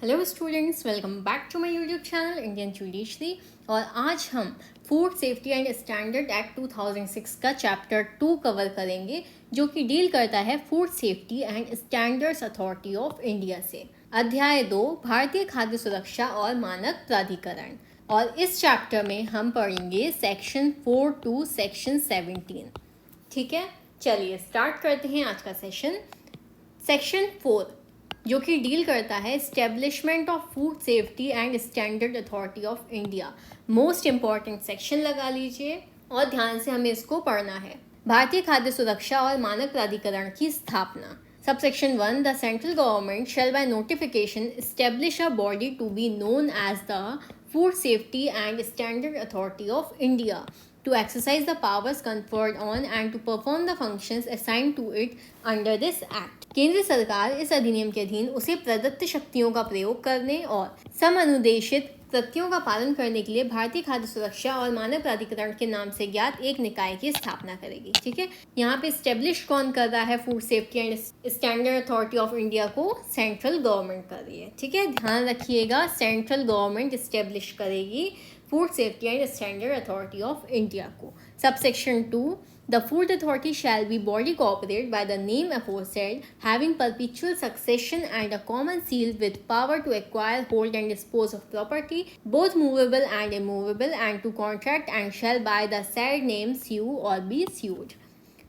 Hello students, welcome back to my YouTube channel Indian judiciary. और आज हम food safety and standard act 2006 का chapter 2 cover करेंगे, जो कि डील करता है food safety and standards authority of India से। अध्याय 2, भारतीय खाद्य सुरक्षा और मानक प्राधिकरण। और इस चैप्टर में हम पढ़ेंगे सेक्शन 4 टू सेक्शन 17। ठीक है, चलिए स्टार्ट करते हैं आज का सेशन। सेक्शन 4 जो कि डील करता है establishment of food safety and standard authority of India. Most important section लगा लीजिए और ध्यान से हमें इसको पढ़ना है। भारतीय खाद्य सुरक्षा और मानक प्राधिकरण की स्थापना। Subsection 1, the central government shall by notification establish a body to be known as the food safety and standard authority of India to exercise the powers conferred on and to perform the functions assigned to it under this act। केंद्र सरकार इस अधिनियम के अधीन उसे प्रदत्त शक्तियों का प्रयोग करने और समनुदेशित तथ्यों का पालन करने के लिए भारतीय खाद्य सुरक्षा और मानक प्राधिकरण के नाम से ज्ञात एक निकाय की स्थापना करेगी। ठीक है, यहाँ पे स्टेब्लिश कौन कर रहा है food safety and standard authority of India को? सेंट्रल गवर्नमेंट कर रही है। ठीक है, ध्यान रखिएगा, सेंट्रल गवर्नमेंट स्टेब्लिश करेगी food safety and standard authority of India को। Subsection 2, the food authority shall be body corporate by the name aforesaid, having perpetual succession and a common seal with power to acquire, hold and dispose of property, both movable and immovable, and to contract, and shall by the said name sue or be sued।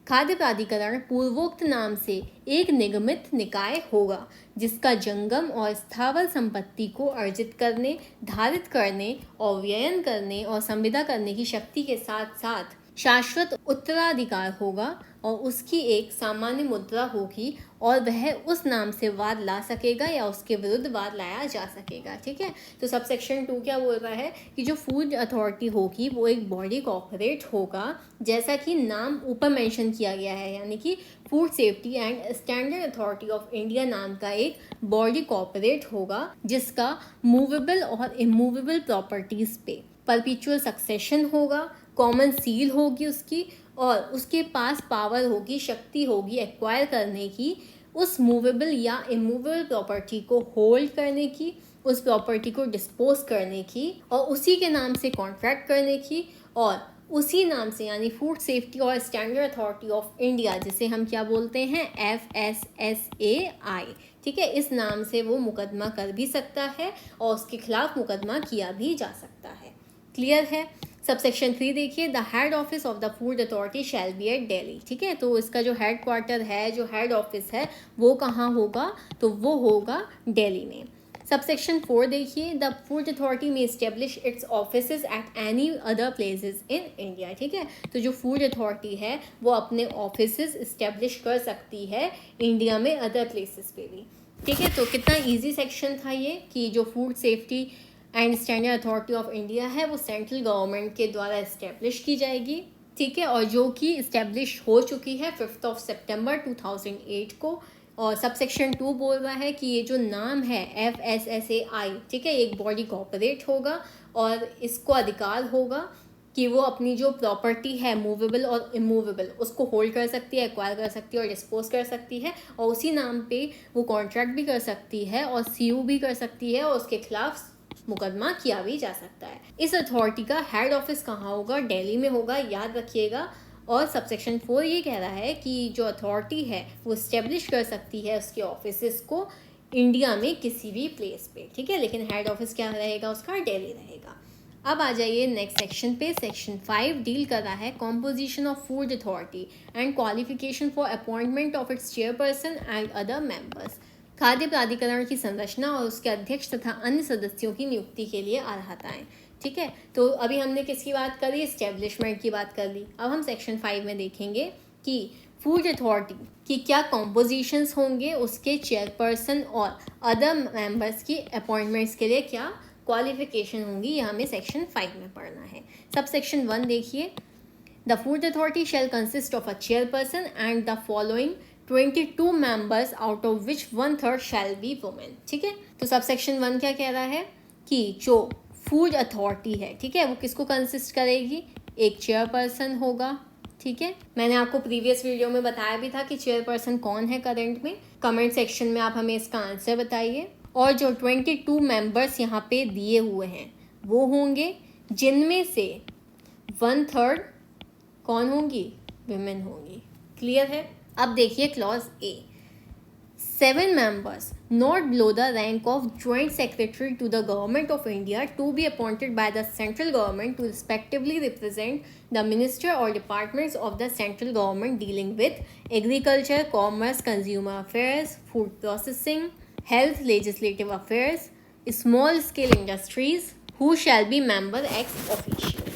खाद्य प्राधिकरण पूर्वोक्त नाम से एक निगमित निकाय होगा जिसका जंगम और स्थावर संपत्ति को अर्जित करने, धारित करने और व्ययन करने और संविदा करने की शक्ति के साथ साथ शाश्वत उत्तराधिकार होगा और उसकी एक सामान्य मुद्रा होगी और वह उस नाम से वाद ला सकेगा या उसके विरुद्ध वाद लाया जा सकेगा। ठीक है, तो सबसेक्शन 2 क्या बोल रहा है कि जो फूड अथॉरिटी होगी वो एक बॉडी कॉर्पोरेट होगा, जैसा कि नाम ऊपर मेंशन किया गया है, यानी कि food safety and standard authority of India नाम का एक बॉडी कॉर्पोरेट होगा जिसका मूवेबल और इमूवेबल प्रॉपर्टीज पे परपिचुअल सक्सेशन होगा, कॉमन सील होगी उसकी, और उसके पास पावर होगी, शक्ति होगी एक्वायर करने की, उस मूवेबल या इमूवेबल प्रॉपर्टी को होल्ड करने की, उस प्रॉपर्टी को डिस्पोज करने की और उसी के नाम से कॉन्ट्रैक्ट करने की, और उसी नाम से यानी फूड सेफ्टी और स्टैंडर्ड अथॉरिटी ऑफ इंडिया, जिसे हम क्या बोलते हैं, FSSAI। ठीक है, इस नाम से वो मुकदमा कर भी सकता है और उसके खिलाफ मुकदमा किया भी जा सकता है। क्लियर है? सबसेक्शन 3 देखिए, the head office of the food authority shall be at Delhi. ठीक है, तो इसका जो हेड क्वार्टर है, जो हेड ऑफिस है, वो कहाँ होगा? तो वो होगा दिल्ली में। सबसेक्शन 4 देखिए, the food authority may establish it's offices at any other places in India. ठीक है, तो जो फूड अथॉरिटी है वो अपने ऑफिसेज इस्टेब्लिश कर सकती है इंडिया में अदर प्लेसेस पे भी। ठीक है, तो कितना ईजी सेक्शन था ये कि जो food safety and standard authority of India है वो सेंट्रल गवर्नमेंट के द्वारा इस्टेब्लिश की जाएगी। ठीक है, और जो कि इस्टेब्लिश हो चुकी है 5 सितंबर 2008 को। और सबसेक्शन 2 बोल रहा है कि ये जो नाम है FSSAI, ठीक है, एक बॉडी कॉर्पोरेट होगा और इसको अधिकार होगा कि वो अपनी जो प्रॉपर्टी है मूवेबल और इमूवेबल उसको होल्ड कर सकती है, एक्वायर कर सकती है और डिस्पोज कर सकती है, और उसी नाम पे वो कॉन्ट्रैक्ट भी कर सकती है और सीयू भी कर सकती है और उसके खिलाफ मुकदमा किया भी जा सकता है। इस अथॉरिटी का हेड ऑफिस कहाँ होगा? दिल्ली में होगा, याद रखिएगा। और सबसेक्शन 4 ये कह रहा है कि जो अथॉरिटी है वो स्टेब्लिश कर सकती है उसके ऑफिसेस को इंडिया में किसी भी प्लेस पे। ठीक है, लेकिन हेड ऑफिस क्या रहेगा उसका? दिल्ली रहेगा। अब आ जाइए नेक्स्ट सेक्शन पे। सेक्शन 5 डील कर रहा है composition of food authority and qualification for appointment of its chairperson and other members. खाद्य प्राधिकरण की संरचना और उसके अध्यक्ष तथा अन्य सदस्यों की नियुक्ति के लिए अर्हताएं। ठीक है, तो अभी हमने किसकी बात करी? एस्टेब्लिशमेंट की बात कर ली। अब हम सेक्शन 5 में देखेंगे कि फूड अथॉरिटी की क्या कॉम्पोजिशंस होंगे, उसके चेयरपर्सन और अदर मेंबर्स की अपॉइंटमेंट्स के लिए क्या क्वालिफिकेशन होंगी, यह हमें सेक्शन 5 में पढ़ना है। सब सेक्शन 1 देखिए, the food authority shell consist of a chairperson and the following 22 members out of which 1/3 shall be women। ठीक है, तो सबसेक्शन 1 क्या कह रहा है कि जो फूड अथॉरिटी है, ठीक है, वो किसको कंसिस्ट करेगी? एक चेयरपर्सन होगा। ठीक है, मैंने आपको प्रीवियस वीडियो में बताया भी था कि चेयरपर्सन कौन है करंट में। कमेंट सेक्शन में आप हमें इसका आंसर बताइए। और जो 22 मेंबर्स यहाँ पे दिए हुए हैं वो होंगे, जिनमें से 1/3 कौन होंगी, विमेन होंगी। क्लियर है। अब देखिए clause A, 7 members not below the rank of Joint Secretary to the Government of India to be appointed by the central government to respectively represent the minister or departments of the central government dealing with agriculture, commerce, consumer affairs, food processing, health, legislative affairs, small scale industries, who shall be member ex officio।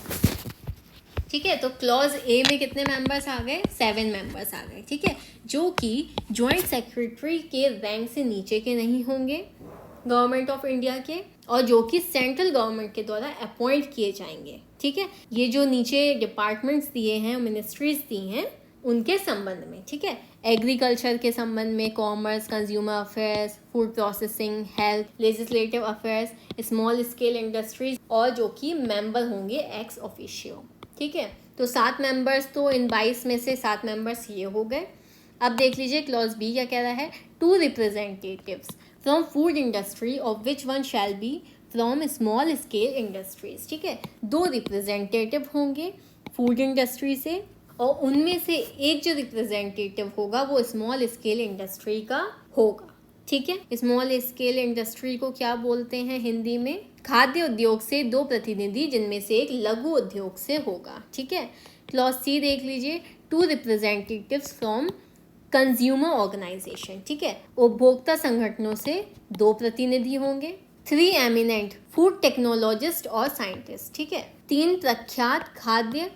ठीक है, तो clause A में कितने members आ गए, 7 members आ गए। ठीक है, जो कि जॉइंट सेक्रेटरी के रैंक से नीचे के नहीं होंगे गवर्नमेंट ऑफ इंडिया के, और जो कि सेंट्रल गवर्नमेंट के द्वारा अपॉइंट किए जाएंगे। ठीक है, ये जो नीचे डिपार्टमेंट्स दिए हैं, मिनिस्ट्रीज दी हैं, उनके संबंध में। ठीक है, एग्रीकल्चर के संबंध में commerce, consumer affairs, food processing, health, legislative affairs, small scale industries, और जो कि मेंबर होंगे एक्स ऑफिशियो। ठीक है, तो 7 मेंबर्स, तो इन 22 में से 7 मेंबर्स ये हो गए। अब देख लीजिए क्लॉज बी क्या कह रहा है, 2 representatives from food industry of which one shall be from small scale industries. ठीक है, 2 रिप्रेजेंटेटिव होंगे फूड इंडस्ट्री से, और उनमें से एक जो रिप्रेजेंटेटिव होगा वो स्मॉल स्केल इंडस्ट्री का होगा। ठीक है, स्मॉल स्केल इंडस्ट्री को क्या बोलते हैं हिंदी में, खाद्य उद्योग से 2 प्रतिनिधि, जिनमें से एक लघु उद्योग से होगा। ठीक है, क्लॉज सी देख लीजिए, 2 रिप्रेजेंटेटिव्स फ्रॉम कंज्यूमर ऑर्गेनाइजेशन। ठीक है, उपभोक्ता संगठनों से 2 प्रतिनिधि होंगे। 3 एमिनेंट फूड टेक्नोलॉजिस्ट और साइंटिस्ट। ठीक है, 3 प्रख्यात खाद्य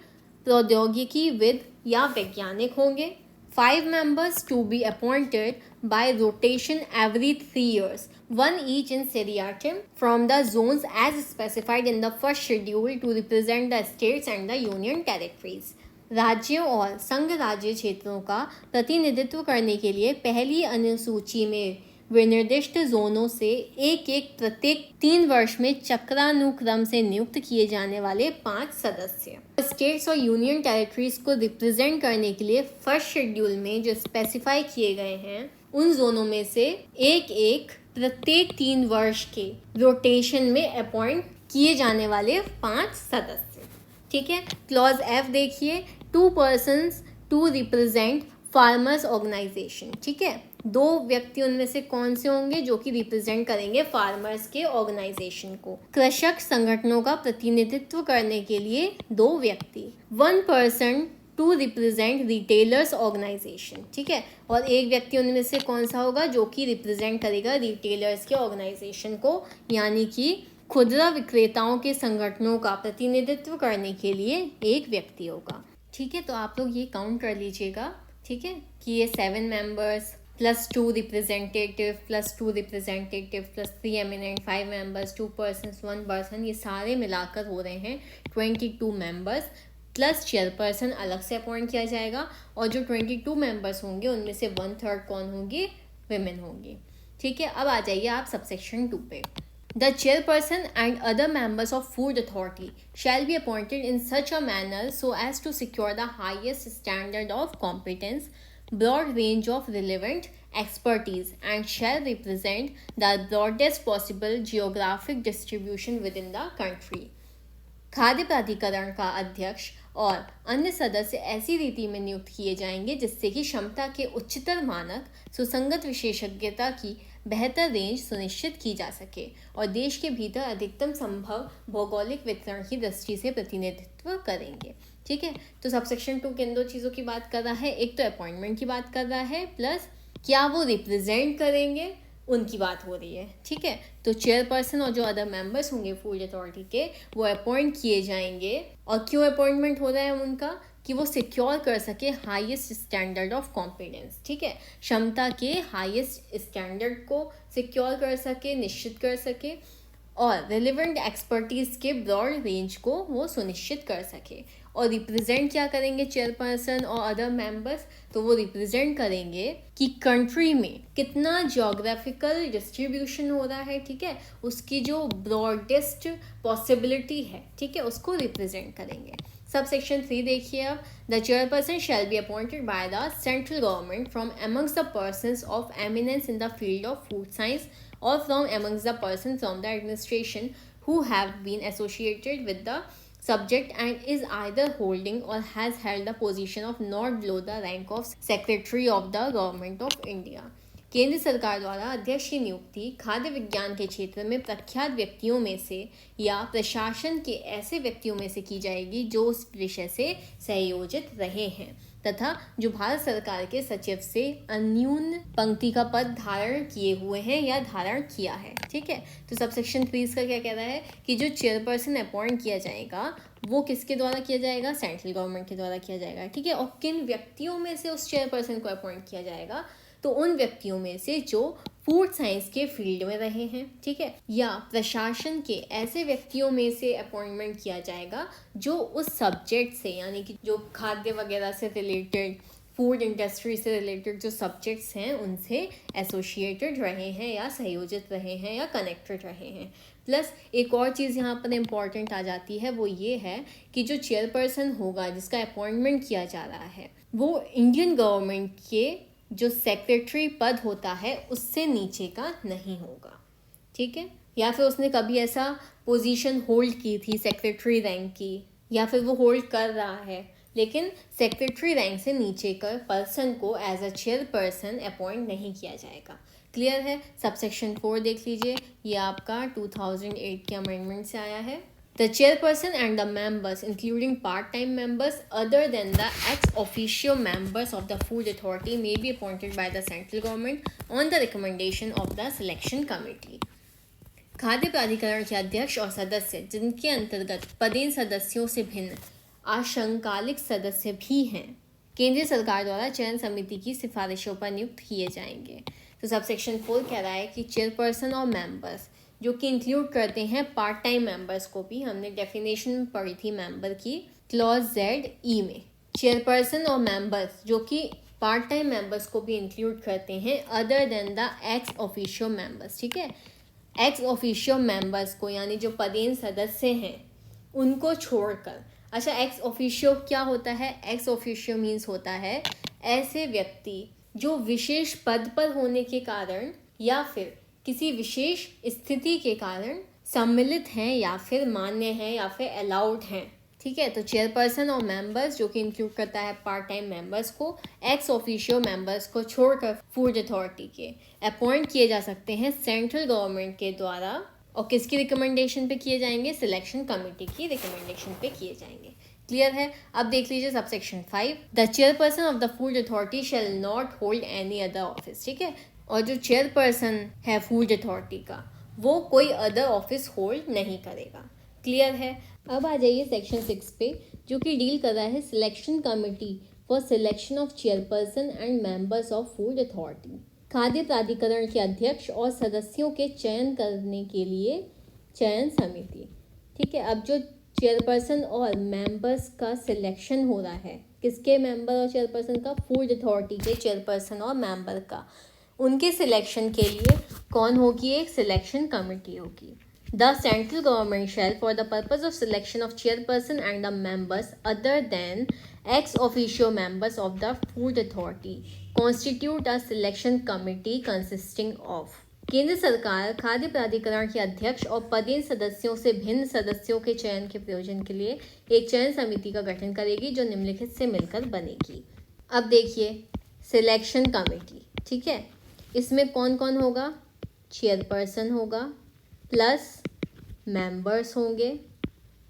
प्रौद्योगिकी विद या वैज्ञानिक होंगे। 5 members to be appointed by rotation every 3 years, one each in seriatim from the zones as specified in the first schedule to represent the states and the union territories। राज्यों और संघ राज्य क्षेत्रों का प्रतिनिधित्व करने के लिए पहली अनुसूची में विनिर्दिष्ट जोनों से एक प्रत्येक 3 वर्ष में चक्रानुक्रम से नियुक्त किए जाने वाले 5 सदस्य। स्टेट्स और यूनियन टेरिटरीज को रिप्रेजेंट करने के लिए फर्स्ट शेड्यूल में जो स्पेसिफाई किए गए हैं, उन जोनों में से एक प्रत्येक 3 वर्ष के रोटेशन में अपॉइंट किए जाने वाले 5 सदस्य। ठीक है, क्लॉज एफ देखिए, 2 persons to represent farmers organisation. ठीक है, 2 व्यक्ति उनमें से कौन से होंगे जो कि रिप्रेजेंट करेंगे फार्मर्स के ऑर्गेनाइजेशन को। कृषक संगठनों का प्रतिनिधित्व करने के लिए 2 व्यक्ति। 1 person to represent retailers organisation. ठीक है, और एक व्यक्ति उनमें से कौन सा होगा जो कि रिप्रेजेंट करेगा रिटेलर्स के ऑर्गेनाइजेशन को, यानी कि खुदरा विक्रेताओं के संगठनों का प्रतिनिधित्व करने के लिए एक व्यक्ति होगा। ठीक है, तो आप लोग ये काउंट कर लीजिएगा। ठीक है, कि ये 7 members plus 2 representative plus 2 representative plus 3 eminent, 5 members, 2 persons, 1 person, ये सारे मिलाकर हो रहे हैं 22 मेंबर्स, प्लस चेयरपर्सन अलग से अपॉइंट किया जाएगा, और जो 22 मेंबर्स होंगे उनमें से 1/3 कौन होंगे, विमेन होंगी। ठीक है, अब आ जाइए आप सबसेक्शन 2 पे। The chairperson and other members of food authority shall be appointed in such a manner so as to secure the highest standard of competence, broad range of relevant expertise, and shall represent the broadest possible geographic distribution within the country। खाद्य प्राधिकरण का अध्यक्ष और अन्य सदस्य ऐसी रीति में नियुक्त किए जाएंगे जिससे कि क्षमता के उच्चतर मानक, सुसंगत विशेषज्ञता की बेहतर रेंज सुनिश्चित की जा सके, और देश के भीतर अधिकतम संभव भौगोलिक वितरण की दृष्टि से प्रतिनिधित्व करेंगे। ठीक है, तो सबसेक्शन 2 किन 2 चीज़ों की बात कर रहा है, एक तो अपॉइंटमेंट की बात कर रहा है, प्लस क्या वो रिप्रेजेंट करेंगे उनकी बात हो रही है। ठीक है, तो चेयरपर्सन और जो अदर मेंबर्स होंगे फूड अथॉरिटी के, वो अपॉइंट किए जाएंगे। और क्यों अपॉइंटमेंट हो रहा है उनका, कि वो सिक्योर कर सके हाईएस्ट स्टैंडर्ड ऑफ कॉम्पिटेंस। ठीक है, क्षमता के हाईएस्ट स्टैंडर्ड को सिक्योर कर सके, निश्चित कर सके, और रिलेवेंट एक्सपर्टीज के ब्रॉड रेंज को वो सुनिश्चित कर सके। और रिप्रेजेंट क्या करेंगे चेयरपर्सन और अदर मेंबर्स, तो वो रिप्रेजेंट करेंगे कि कंट्री में कितना ज्योग्राफिकल डिस्ट्रीब्यूशन हो रहा है। ठीक है, उसकी जो ब्रॉडेस्ट पॉसिबिलिटी है, ठीक है, उसको रिप्रेजेंट करेंगे। सबसेक्शन 3 देखिए अब, the chairperson shall be appointed by the central government from amongst the persons of eminence in the field of food science or from amongst the persons from the administration who have been associated with the subject and is either holding or has held the position of not below the rank of Secretary of the Government of India. केंद्र सरकार द्वारा अध्यक्ष की नियुक्ति खाद्य विज्ञान के क्षेत्र में प्रख्यात व्यक्तियों में से या प्रशासन के ऐसे व्यक्तियों में से की जाएगी जो उस विषय से संयोजित रहे हैं तथा जो भारत सरकार के सचिव से अन्यून पंक्ति का पद धारण किए हुए हैं या धारण किया है। ठीक है, तो सबसेक्शन 3 इसका क्या कह रहा है कि जो चेयरपर्सन अपॉइंट किया जाएगा वो किसके द्वारा किया जाएगा, सेंट्रल गवर्नमेंट के द्वारा किया जाएगा। ठीक है, और किन व्यक्तियों में से उस चेयरपर्सन को अपॉइंट किया जाएगा, तो उन व्यक्तियों में से जो फूड साइंस के फील्ड में रहे हैं। ठीक है, या प्रशासन के ऐसे व्यक्तियों में से अपॉइंटमेंट किया जाएगा जो उस सब्जेक्ट से यानी कि जो खाद्य वगैरह से रिलेटेड, फूड इंडस्ट्री से रिलेटेड जो सब्जेक्ट्स हैं उनसे एसोसिएटेड रहे हैं या संयोजित रहे हैं या कनेक्टेड रहे हैं। प्लस एक और चीज़ यहाँ पर इम्पॉर्टेंट आ जाती है, वो ये है कि जो चेयरपर्सन होगा जिसका अपॉइंटमेंट किया जा रहा है वो इंडियन गवर्नमेंट के जो सेक्रेटरी पद होता है उससे नीचे का नहीं होगा। ठीक है, या फिर उसने कभी ऐसा पोजीशन होल्ड की थी सेक्रेटरी रैंक की, या फिर वो होल्ड कर रहा है, लेकिन सेक्रेटरी रैंक से नीचे का पर्सन को एज अ चेयरपर्सन अपॉइंट नहीं किया जाएगा। क्लियर है। सबसेक्शन 4 देख लीजिए, ये आपका 2008 के अमेंडमेंट से आया है। The chairperson and the members, including part-time members other than the ex officio members of the Food Authority, may be appointed by the central government on the recommendation of the selection committee. खाद्य प्राधिकरण के अध्यक्ष और सदस्य जिनके अंतर्गत पदेन सदस्यों से भिन्न आशंकालिक सदस्य भी हैं, केंद्रीय सरकार द्वारा चयन समिति की सिफारिशों पर नियुक्त किए जाएंगे। तो सबसेक्शन 4 कह रहा है कि चेयरपर्सन और मेंबर्स जो कि इंक्लूड करते हैं पार्ट टाइम मेंबर्स को भी, हमने डेफिनेशन पढ़ी थी मेंबर की क्लॉज ZE में। चेयरपर्सन और मेंबर्स जो कि पार्ट टाइम मेंबर्स को भी इंक्लूड करते हैं other than the ex officio members. ठीक है, एक्स ऑफिशियो मेंबर्स को यानी जो पदेन सदस्य हैं उनको छोड़कर। अच्छा, एक्स ऑफिशियो क्या होता है? एक्स ऑफिशियो मीन्स होता है ऐसे व्यक्ति जो विशेष पद पर होने के कारण या फिर किसी विशेष स्थिति के कारण सम्मिलित हैं या फिर मान्य हैं या फिर अलाउड हैं। ठीक है, तो चेयरपर्सन और मेंबर्स जो कि इंक्लूड करता है पार्ट टाइम मेंबर्स को, एक्स ऑफिशियो मेंबर्स को छोड़कर फूड अथॉरिटी के अपॉइंट किए जा सकते हैं सेंट्रल गवर्नमेंट के द्वारा। और किसकी रिकमेंडेशन पे किए जाएंगे? सिलेक्शन कमेटी की रिकमेंडेशन पे किए जाएंगे। क्लियर है। अब देख लीजिए subsection 5, the chairperson of the food authority shall not hold any other office. ठीक है, और जो चेयरपर्सन है फूड अथॉरिटी का वो कोई अदर ऑफिस होल्ड नहीं करेगा। क्लियर है। अब आ जाइए सेक्शन 6 पे जो कि डील कर रहा है selection committee for selection of chairperson and members of food authority. खाद्य प्राधिकरण के अध्यक्ष और सदस्यों के चयन करने के लिए चयन समिति। ठीक है, अब जो चेयरपर्सन और मेंबर्स का सिलेक्शन हो रहा है, किसके मेंबर और चेयरपर्सन का? फूड अथॉरिटी के चेयरपर्सन और मेंबर का। उनके सिलेक्शन के लिए कौन होगी? एक सिलेक्शन कमेटी होगी। The central government shell for the purpose of selection of chairperson and the members other than ex officio members of the food authority constitute a selection committee consisting of. केंद्र सरकार खाद्य प्राधिकरण के अध्यक्ष और पदेन सदस्यों से भिन्न सदस्यों के चयन के प्रयोजन के लिए एक चयन समिति का गठन करेगी जो निम्नलिखित से मिलकर बनेगी। अब देखिए सिलेक्शन कमेटी। ठीक है, इसमें कौन कौन होगा? चेयरपर्सन होगा प्लस मेंबर्स होंगे,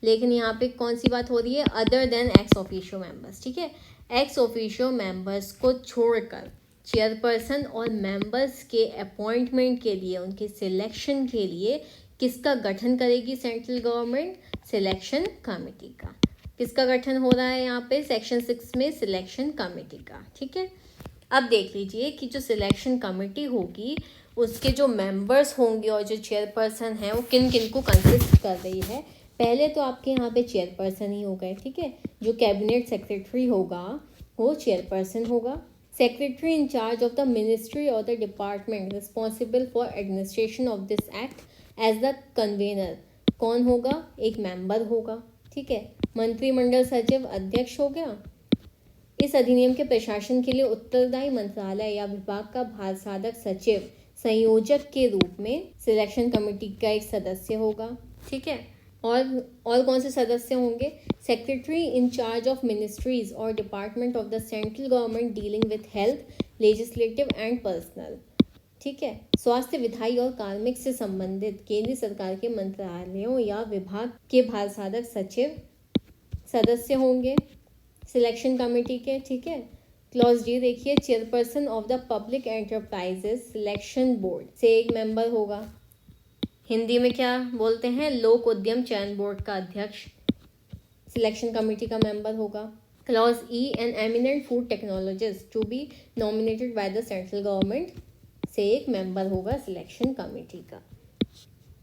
लेकिन यहाँ पे कौन सी बात हो रही है? Other than ex officio members. ठीक है, एक्स ऑफिशियो मेंबर्स को छोड़कर चेयरपर्सन और मेंबर्स के अपॉइंटमेंट के लिए, उनके सिलेक्शन के लिए किसका गठन करेगी सेंट्रल गवर्नमेंट? सिलेक्शन कमेटी का। किसका गठन हो रहा है यहाँ पे सेक्शन 6 में? सिलेक्शन कमेटी का। ठीक है, अब देख लीजिए कि जो सिलेक्शन कमेटी होगी उसके जो मेंबर्स होंगे और जो चेयरपर्सन हैं वो किन किन को कंसिस्ट कर रही है। पहले तो आपके यहाँ पे चेयरपर्सन ही हो गए। ठीक है, जो कैबिनेट सेक्रेटरी होगा वो चेयरपर्सन होगा। Secretary in charge of the ministry और the department responsible for administration of this act as the convener कौन होगा? एक मेंबर होगा। ठीक है, मंत्रिमंडल सचिव अध्यक्ष हो गया। इस अधिनियम के प्रशासन के लिए उत्तरदायी मंत्रालय या विभाग का भारसाधक सचिव संयोजक के रूप में सिलेक्शन कमेटी का एक सदस्य होगा, ठीक है। और कौन से सदस्य होंगे? Secretary in charge of ministries और department of the central government dealing with health, legislative and personnel, ठीक है। स्वास्थ्य, विधायी और कार्मिक से संबंधित केंद्रीय सरकार के मंत्रालयों या विभाग के भारसाधक सचिव सदस्य होंगे सिलेक्शन कमेटी के, ठीक है। क्लॉज डी देखिए, chairperson of the public enterprises selection board से एक मेंबर होगा। हिंदी में क्या बोलते हैं? लोक उद्यम चयन बोर्ड का अध्यक्ष सिलेक्शन कमेटी का मेंबर होगा। Clause E, an eminent food technologist to be nominated by the central government से एक मेंबर होगा सिलेक्शन कमेटी का।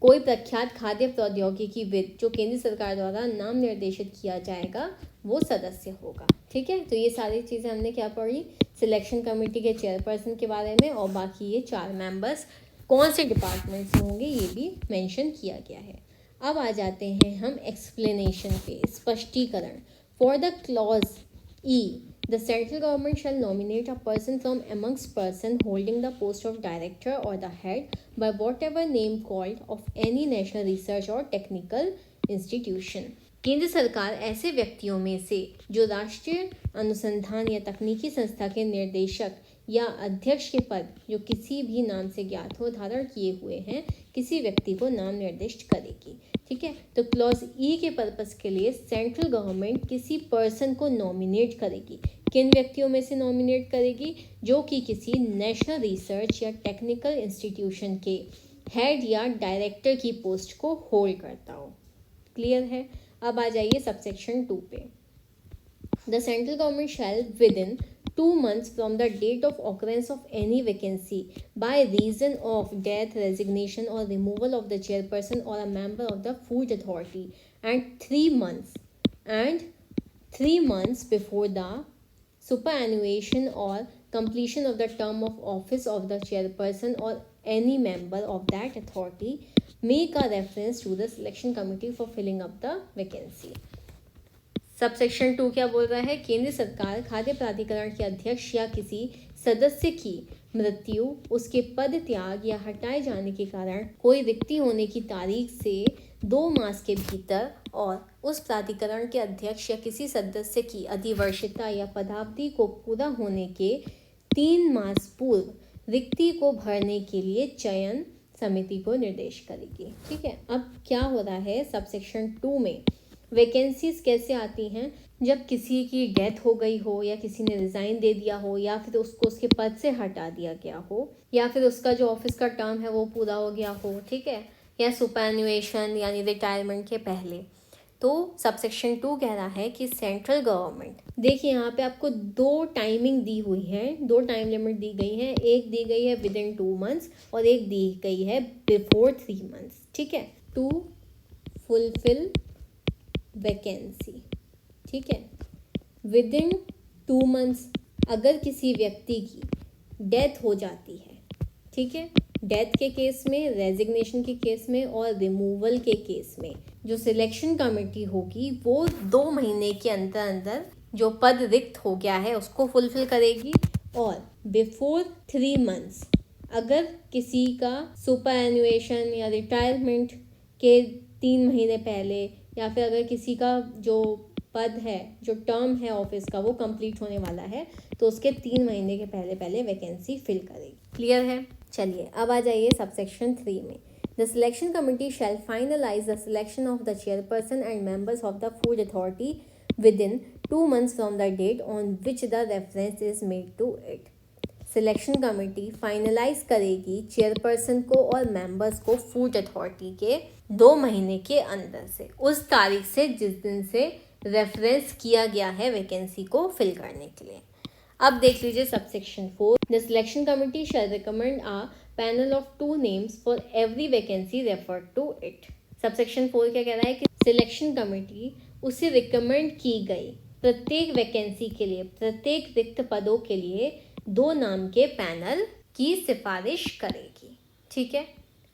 कोई प्रख्यात खाद्य प्रौद्योगिकीविद जो केंद्र सरकार द्वारा नाम निर्देशित किया जाएगा वो सदस्य होगा, ठीक है। तो ये सारी चीज़ें हमने क्या पढ़ी? सिलेक्शन कमेटी के चेयरपर्सन के बारे में, और बाकी ये 4 मेंबर्स कौन से डिपार्टमेंट से होंगे ये भी मेंशन किया गया है। अब आ जाते हैं हम एक्सप्लेनेशन पे, स्पष्टीकरण। For the clause E, the central government shell nominate a person from amongst person holding the post of director or the head by whatever name called of any national research or technical institution। केंद्र सरकार ऐसे व्यक्तियों में से जो राष्ट्रीय अनुसंधान या तकनीकी संस्था के निर्देशक या अध्यक्ष के पद जो किसी भी नाम से ज्ञात हो धारण किए हुए हैं किसी व्यक्ति को नाम निर्दिष्ट करेगी, ठीक है। तो क्लॉज ई के पर्पस के लिए सेंट्रल गवर्नमेंट किसी पर्सन को नॉमिनेट करेगी। किन व्यक्तियों में से नॉमिनेट करेगी? जो कि किसी नेशनल रिसर्च या टेक्निकल इंस्टीट्यूशन के हेड या डायरेक्टर की पोस्ट को होल्ड करता हो। क्लियर है? अब आ जाइए सबसेक्शन 2 पे। The central government shell with in 2 months from the date of occurrence of any vacancy by reason of death, resignation or removal of the chairperson or a member of the food authority and 3 months before the superannuation or completion of the term of office of the chairperson or any member of that authority make a reference to the selection committee for filling up the vacancy। Subsection 2 क्या बोल रहा है? केंद्र सरकार खाद्य प्राधिकरण के अध्यक्ष या किसी सदस्य की मृत्यु, उसके पद त्याग या हटाए जाने के कारण कोई रिक्ति होने की तारीख से 2 मास के भीतर और उस प्राधिकरण के अध्यक्ष या किसी सदस्य की अधिवर्षिता या पदावधि को पूरा होने के 3 मास पूर्व रिक्ति को भरने के लिए चयन समिति को निर्देश करेगी, ठीक है। अब क्या हो रहा है सबसेक्शन 2 में? वैकेंसीज कैसे आती हैं? जब किसी की डेथ हो गई हो या किसी ने रिज़ाइन दे दिया हो या फिर उसको उसके पद से हटा दिया गया हो या फिर उसका जो ऑफिस का टर्म है वो पूरा हो गया हो, ठीक है, या सुपरएनुएशन यानी रिटायरमेंट के पहले। तो सबसेक्शन 2 कह रहा है कि सेंट्रल गवर्नमेंट, देखिए यहाँ पे आपको 2 टाइमिंग दी हुई है, 2 टाइम लिमिट दी गई है। एक दी गई है विद इन 2 months और एक दी गई है बिफोर 3 months, ठीक है, टू फुलफिल वैकेंसी, ठीक है। विद इन 2 months अगर किसी व्यक्ति की डेथ हो जाती है, ठीक है, डेथ के केस में, रेजिग्नेशन के केस में और रिमूवल के केस में जो सिलेक्शन कमेटी होगी वो 2 महीने के अंदर अंदर जो पद रिक्त हो गया है उसको फुलफिल करेगी। और बिफोर 3 months अगर किसी का सुपरएनुएशन या रिटायरमेंट के 3 महीने पहले या फिर अगर किसी का जो पद है, जो टर्म है ऑफिस का, वो कंप्लीट होने वाला है तो उसके 3 महीने के पहले पहले वैकेंसी फिल करेगी। क्लियर है? चलिए अब आ जाइए सबसेक्शन 3 में। The selection committee shall finalise the selection of the chairperson and members of the food authority within 2 months from the date on which the reference is made to it. Selection committee finalise करेगी chairperson को और members को food authority के 2 महीने के अंदर से, उस तारीख से जिस दिन से रेफरेंस किया गया है वैकेंसी को फिल करने के लिए। अब देख लीजिए subsection 4। The selection committee shall recommend a panel of 2 names for every vacancy referred to it. Subsection 4 क्या कह रहा है कि सिलेक्शन कमेटी उसे रिकमेंड की गई प्रत्येक वैकेंसी के लिए, प्रत्येक रिक्त पदों के लिए 2 नाम के पैनल की सिफारिश करेगी, ठीक है।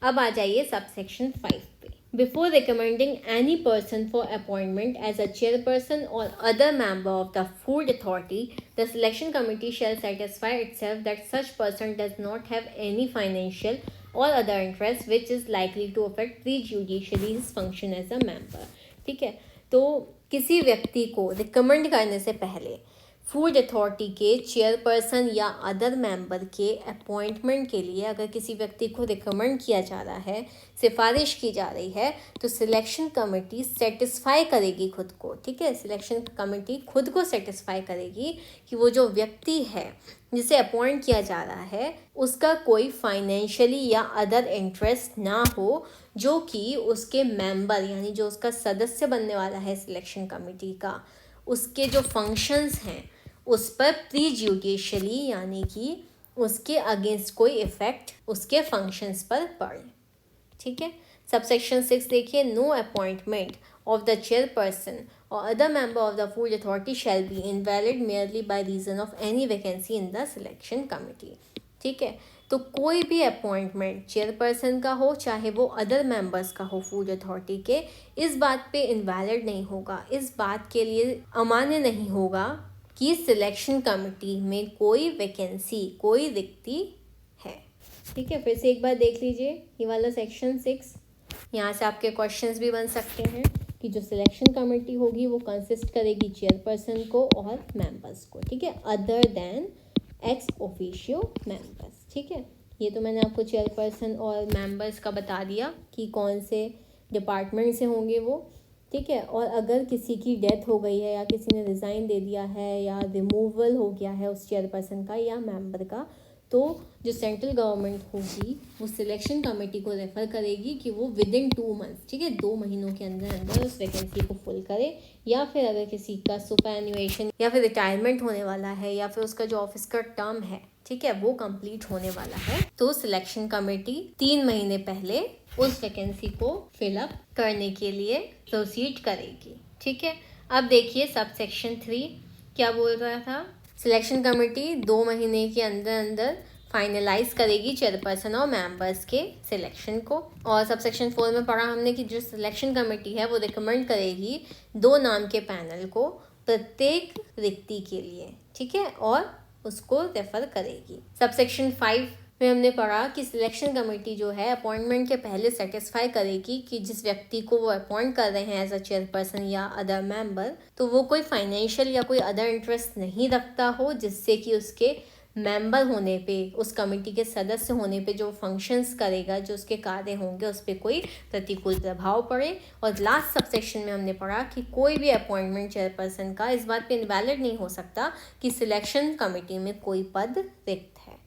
अब आ जाइए सबसेक्शन 5 पे। Before recommending any person for appointment as a chairperson or other member of the Food Authority, the selection committee shall satisfy itself that such person does not have any financial or other interest which is likely to affect prejudicially his function as a member. ठीक है, तो किसी व्यक्ति को recommend करने से पहले food authority के चेयरपर्सन या अदर मेंबर के अपॉइंटमेंट के लिए अगर किसी व्यक्ति को रिकमेंड किया जा रहा है, सिफारिश की जा रही है, तो सिलेक्शन कमेटी सेटिस्फाई करेगी खुद को. ठीक है, सिलेक्शन कमेटी खुद को सेटिस्फाई करेगी कि वो जो व्यक्ति है जिसे अपॉइंट किया जा रहा है उसका कोई फाइनेंशियली या अदर इंटरेस्ट ना हो, जो कि उसके मेंबर यानी जो उसका सदस्य बनने वाला है सिलेक्शन कमेटी का, उसके जो फंक्शंस हैं उस पर प्रीजुडिशियली यानी कि उसके अगेंस्ट कोई इफेक्ट उसके फंक्शंस पर पड़े. ठीक है, सबसेक्शन 6 देखिए, no appointment of the chairperson or other member of the food authority shall be invalid merely by reason of any vacancy in the selection committee. ठीक है, तो कोई भी अपॉइंटमेंट चेयरपर्सन का हो चाहे वो अदर मेंबर्स का हो फूड अथॉरिटी के, इस बात पे इनवैलिड नहीं होगा, इस बात के लिए अमान्य नहीं होगा कि सिलेक्शन कमेटी में कोई वैकेंसी कोई रिक्ति है. ठीक है, फिर से एक बार देख लीजिए ये वाला सेक्शन 6. यहाँ से आपके क्वेश्चंस भी बन सकते हैं कि जो सिलेक्शन कमेटी होगी वो कंसिस्ट करेगी चेयरपर्सन को और मेंबर्स को. ठीक है, other than ex officio members. ठीक है, ये तो मैंने आपको चेयरपर्सन और मेंबर्स का बता दिया कि कौन से डिपार्टमेंट से होंगे वो. ठीक है, और अगर किसी की डेथ हो गई है या किसी ने रिज़ाइन दे दिया है या रिमूवल हो गया है उस चेयरपर्सन का या मेंबर का, तो जो सेंट्रल गवर्नमेंट होगी वो सिलेक्शन कमेटी को रेफ़र करेगी कि वो विद इन 2 मंथ्स, ठीक है, 2 महीनों के अंदर अंदर उस वैकेंसी को फुल करे. या फिर अगर किसी का सुपरएन्युएशन या फिर रिटायरमेंट होने वाला है या फिर उसका जो ऑफिस का टर्म है, ठीक है, वो कंप्लीट होने वाला है, तो सिलेक्शन कमेटी 3 महीने पहले उस वैकेंसी को फिलअप करने के लिए प्रोसीड करेगी. ठीक है, अब देखिए सब सेक्शन 3 क्या बोल रहा था. सिलेक्शन कमेटी 2 महीने के अंदर अंदर फाइनलाइज करेगी चेयरपर्सन और मेंबर्स के सिलेक्शन को. और सब सेक्शन 4 में पढ़ा हमने कि जो सिलेक्शन कमेटी है वो रिकमेंड करेगी 2 नाम के पैनल को प्रत्येक रिक्ति के लिए. ठीक है, और उसको रेफर करेगी. सब सेक्शन 5 में हमने पढ़ा कि सिलेक्शन कमेटी जो है अपॉइंटमेंट के पहले सेटिस्फाई करेगी कि जिस व्यक्ति को वो अपॉइंट कर रहे हैं एज अ चेयरपर्सन या अदर मेंबर, तो वो कोई फाइनेंशियल या कोई अदर इंटरेस्ट नहीं रखता हो जिससे कि उसके मेंबर होने पे, उस कमेटी के सदस्य होने पे जो फंक्शंस करेगा, जो उसके कार्य होंगे उस पर कोई प्रतिकूल प्रभाव पड़े. और लास्ट सब सेक्शन में हमने पढ़ा कि कोई भी अपॉइंटमेंट चेयरपर्सन का इस बात पे इनवैलिड नहीं हो सकता कि सिलेक्शन कमेटी में कोई पद रिक्त है.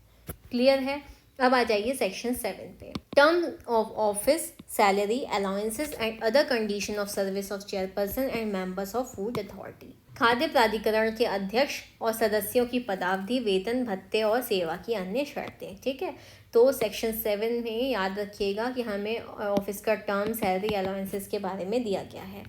क्लियर है. अब आ जाइए सेक्शन 7 पे. Term of office, salary, allowances and other condition of service of chairperson and members of food authority. खाद्य प्राधिकरण के अध्यक्ष और सदस्यों की पदावधि, वेतन, भत्ते और सेवा की अन्य शर्तें. ठीक है, तो सेक्शन 7 में याद रखिएगा कि हमें ऑफिस का टर्म, सैलरी, अलाउंसेस के बारे में दिया गया है.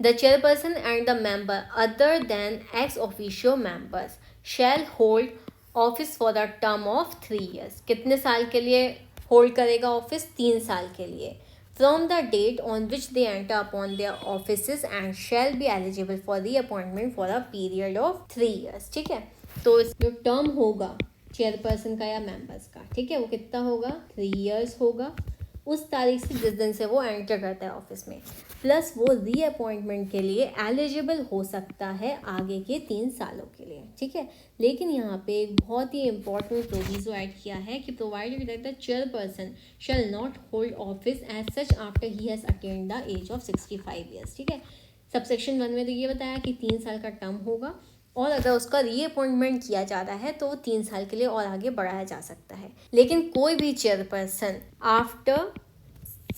The chairperson and the member other than ex officio members shall hold office for the term of 3 years. कितने साल के लिए होल्ड करेगा ऑफिस? 3 साल के लिए. From the date on which they enter upon their offices and shall be eligible for reappointment for a period of 3 years. ठीक है, तो जो टर्म होगा चेयरपर्सन का या मेंबर्स का, ठीक है, वो कितना होगा? 3 years होगा उस तारीख से जिस दिन से वो एंटर करता है ऑफिस में, प्लस वो री अपॉइंटमेंट के लिए एलिजिबल हो सकता है आगे के 3 सालों के लिए. ठीक है, लेकिन यहाँ पे एक बहुत ही इंपॉर्टेंट प्रोविजो ऐड किया है कि provided that the chairperson shall not hold office as such after he has attained the age of 65 years. ठीक है, सबसेक्शन 1 में तो ये बताया कि 3 साल का टर्म होगा और अगर उसका री अपॉइंटमेंट किया जाता है तो 3 साल के लिए और आगे बढ़ाया जा सकता है. लेकिन कोई भी chairperson after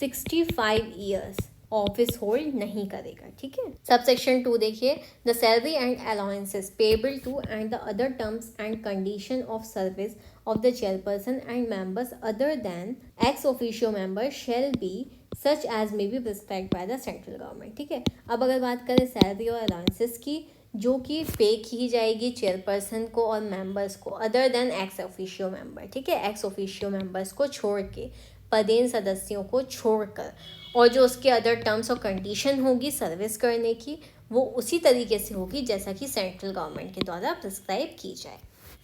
65 years office hold नहीं करेगा. ठीक है, सबसेक्शन 2 देखिए. The salary and allowances payable to and the other terms and condition of service of the chairperson and members other than ex officio member shall be such as may be prescribed by the central government. ठीक है, अब अगर बात करें salary और allowances की, जो कि पे की जाएगी चेयरपर्सन को और मेंबर्स को other than ex officio member. ठीक है, एक्स ऑफिशियो मेंबर्स को छोड़ के पदेन सदस्यों को छोड़कर, और जो उसके अदर टर्म्स और कंडीशन होगी सर्विस करने की वो उसी तरीके से होगी जैसा कि सेंट्रल गवर्नमेंट के द्वारा प्रिस्क्राइब की जाए।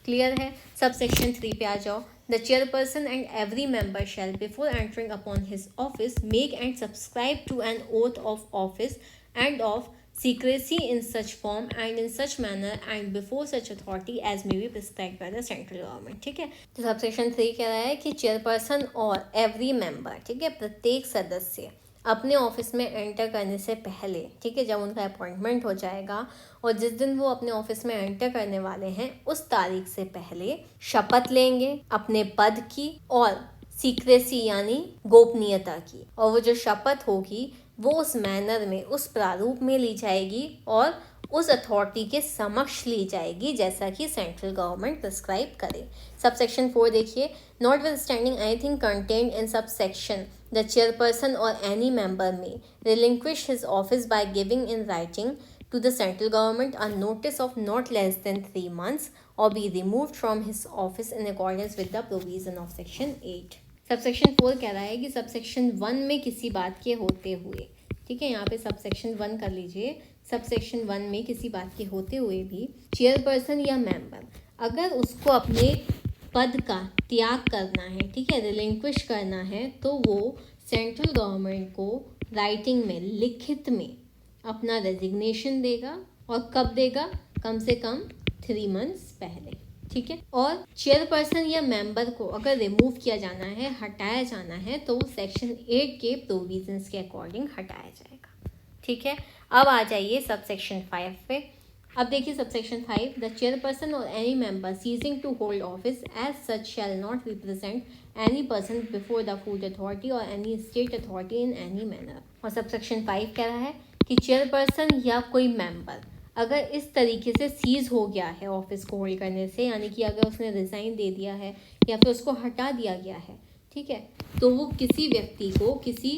क्लियर है। सब सेक्शन 3 पे आ जाओ। The chairperson and every member shall before entering upon his office make and subscribe to an oath of office and of secrecy in such form and in such manner and before such authority as may be prescribed by the central government। ठीक है। तो subsection 3 कह रहा है कि chairperson और every member, ठीक है, प्रत्येक सदस्य अपने ऑफिस में एंटर करने से पहले, ठीक है, जब उनका अपॉइंटमेंट हो जाएगा और जिस दिन वो अपने ऑफिस में एंटर करने वाले हैं उस तारीख से पहले शपथ लेंगे अपने पद की और सीक्रेसी यानी गोपनीयता की, और वो जो शपथ होगी वो उस मैनर में, उस प्रारूप में ली जाएगी और उस अथॉरिटी के समक्ष ली जाएगी जैसा कि सेंट्रल गवर्नमेंट प्रिस्क्राइब करे। सबसेक्शन 4 देखिए। Notwithstanding anything contained in subsection the chairperson और एनी मेंबर में relinquish his office by giving in writing to the central government a notice of not less than 3 months or be removed from his office in accordance with the provision of section 8। Subsection 4 कह रहा है कि subsection 1 में किसी बात के होते हुए, ठीक है, यहाँ पे सबसेक्शन 1 कर लीजिए। सबसेक्शन 1 में किसी बात के होते हुए भी चेयरपर्सन या मेंबर अगर उसको अपने पद का त्याग करना है, ठीक है, रिलिंक्विश करना है, तो वो सेंट्रल गवर्नमेंट को राइटिंग में, लिखित में अपना रेजिग्नेशन देगा। और कब देगा? कम से कम 3 मंथ्स पहले, ठीक है। और चेयरपर्सन या मेंबर को अगर रिमूव किया जाना है, हटाया जाना है, तो वो सेक्शन 8 के प्रोविजंस के अकॉर्डिंग हटाया जाएगा, ठीक है। अब आ जाइए सब सेक्शन 5 पे। अब देखिए सबसेक्शन 5, द चेयरपर्सन और any member ceasing to hold office as such shall not represent any person before the food authority और any state authority in any manner. और सबसेक्शन 5 कह रहा है कि चेयरपर्सन या कोई मेंबर अगर इस तरीके से सीज हो गया है ऑफिस को होल्ड करने से, यानी कि अगर उसने रिज़ाइन दे दिया है या फिर उसको हटा दिया गया है, ठीक है, तो वो किसी व्यक्ति को किसी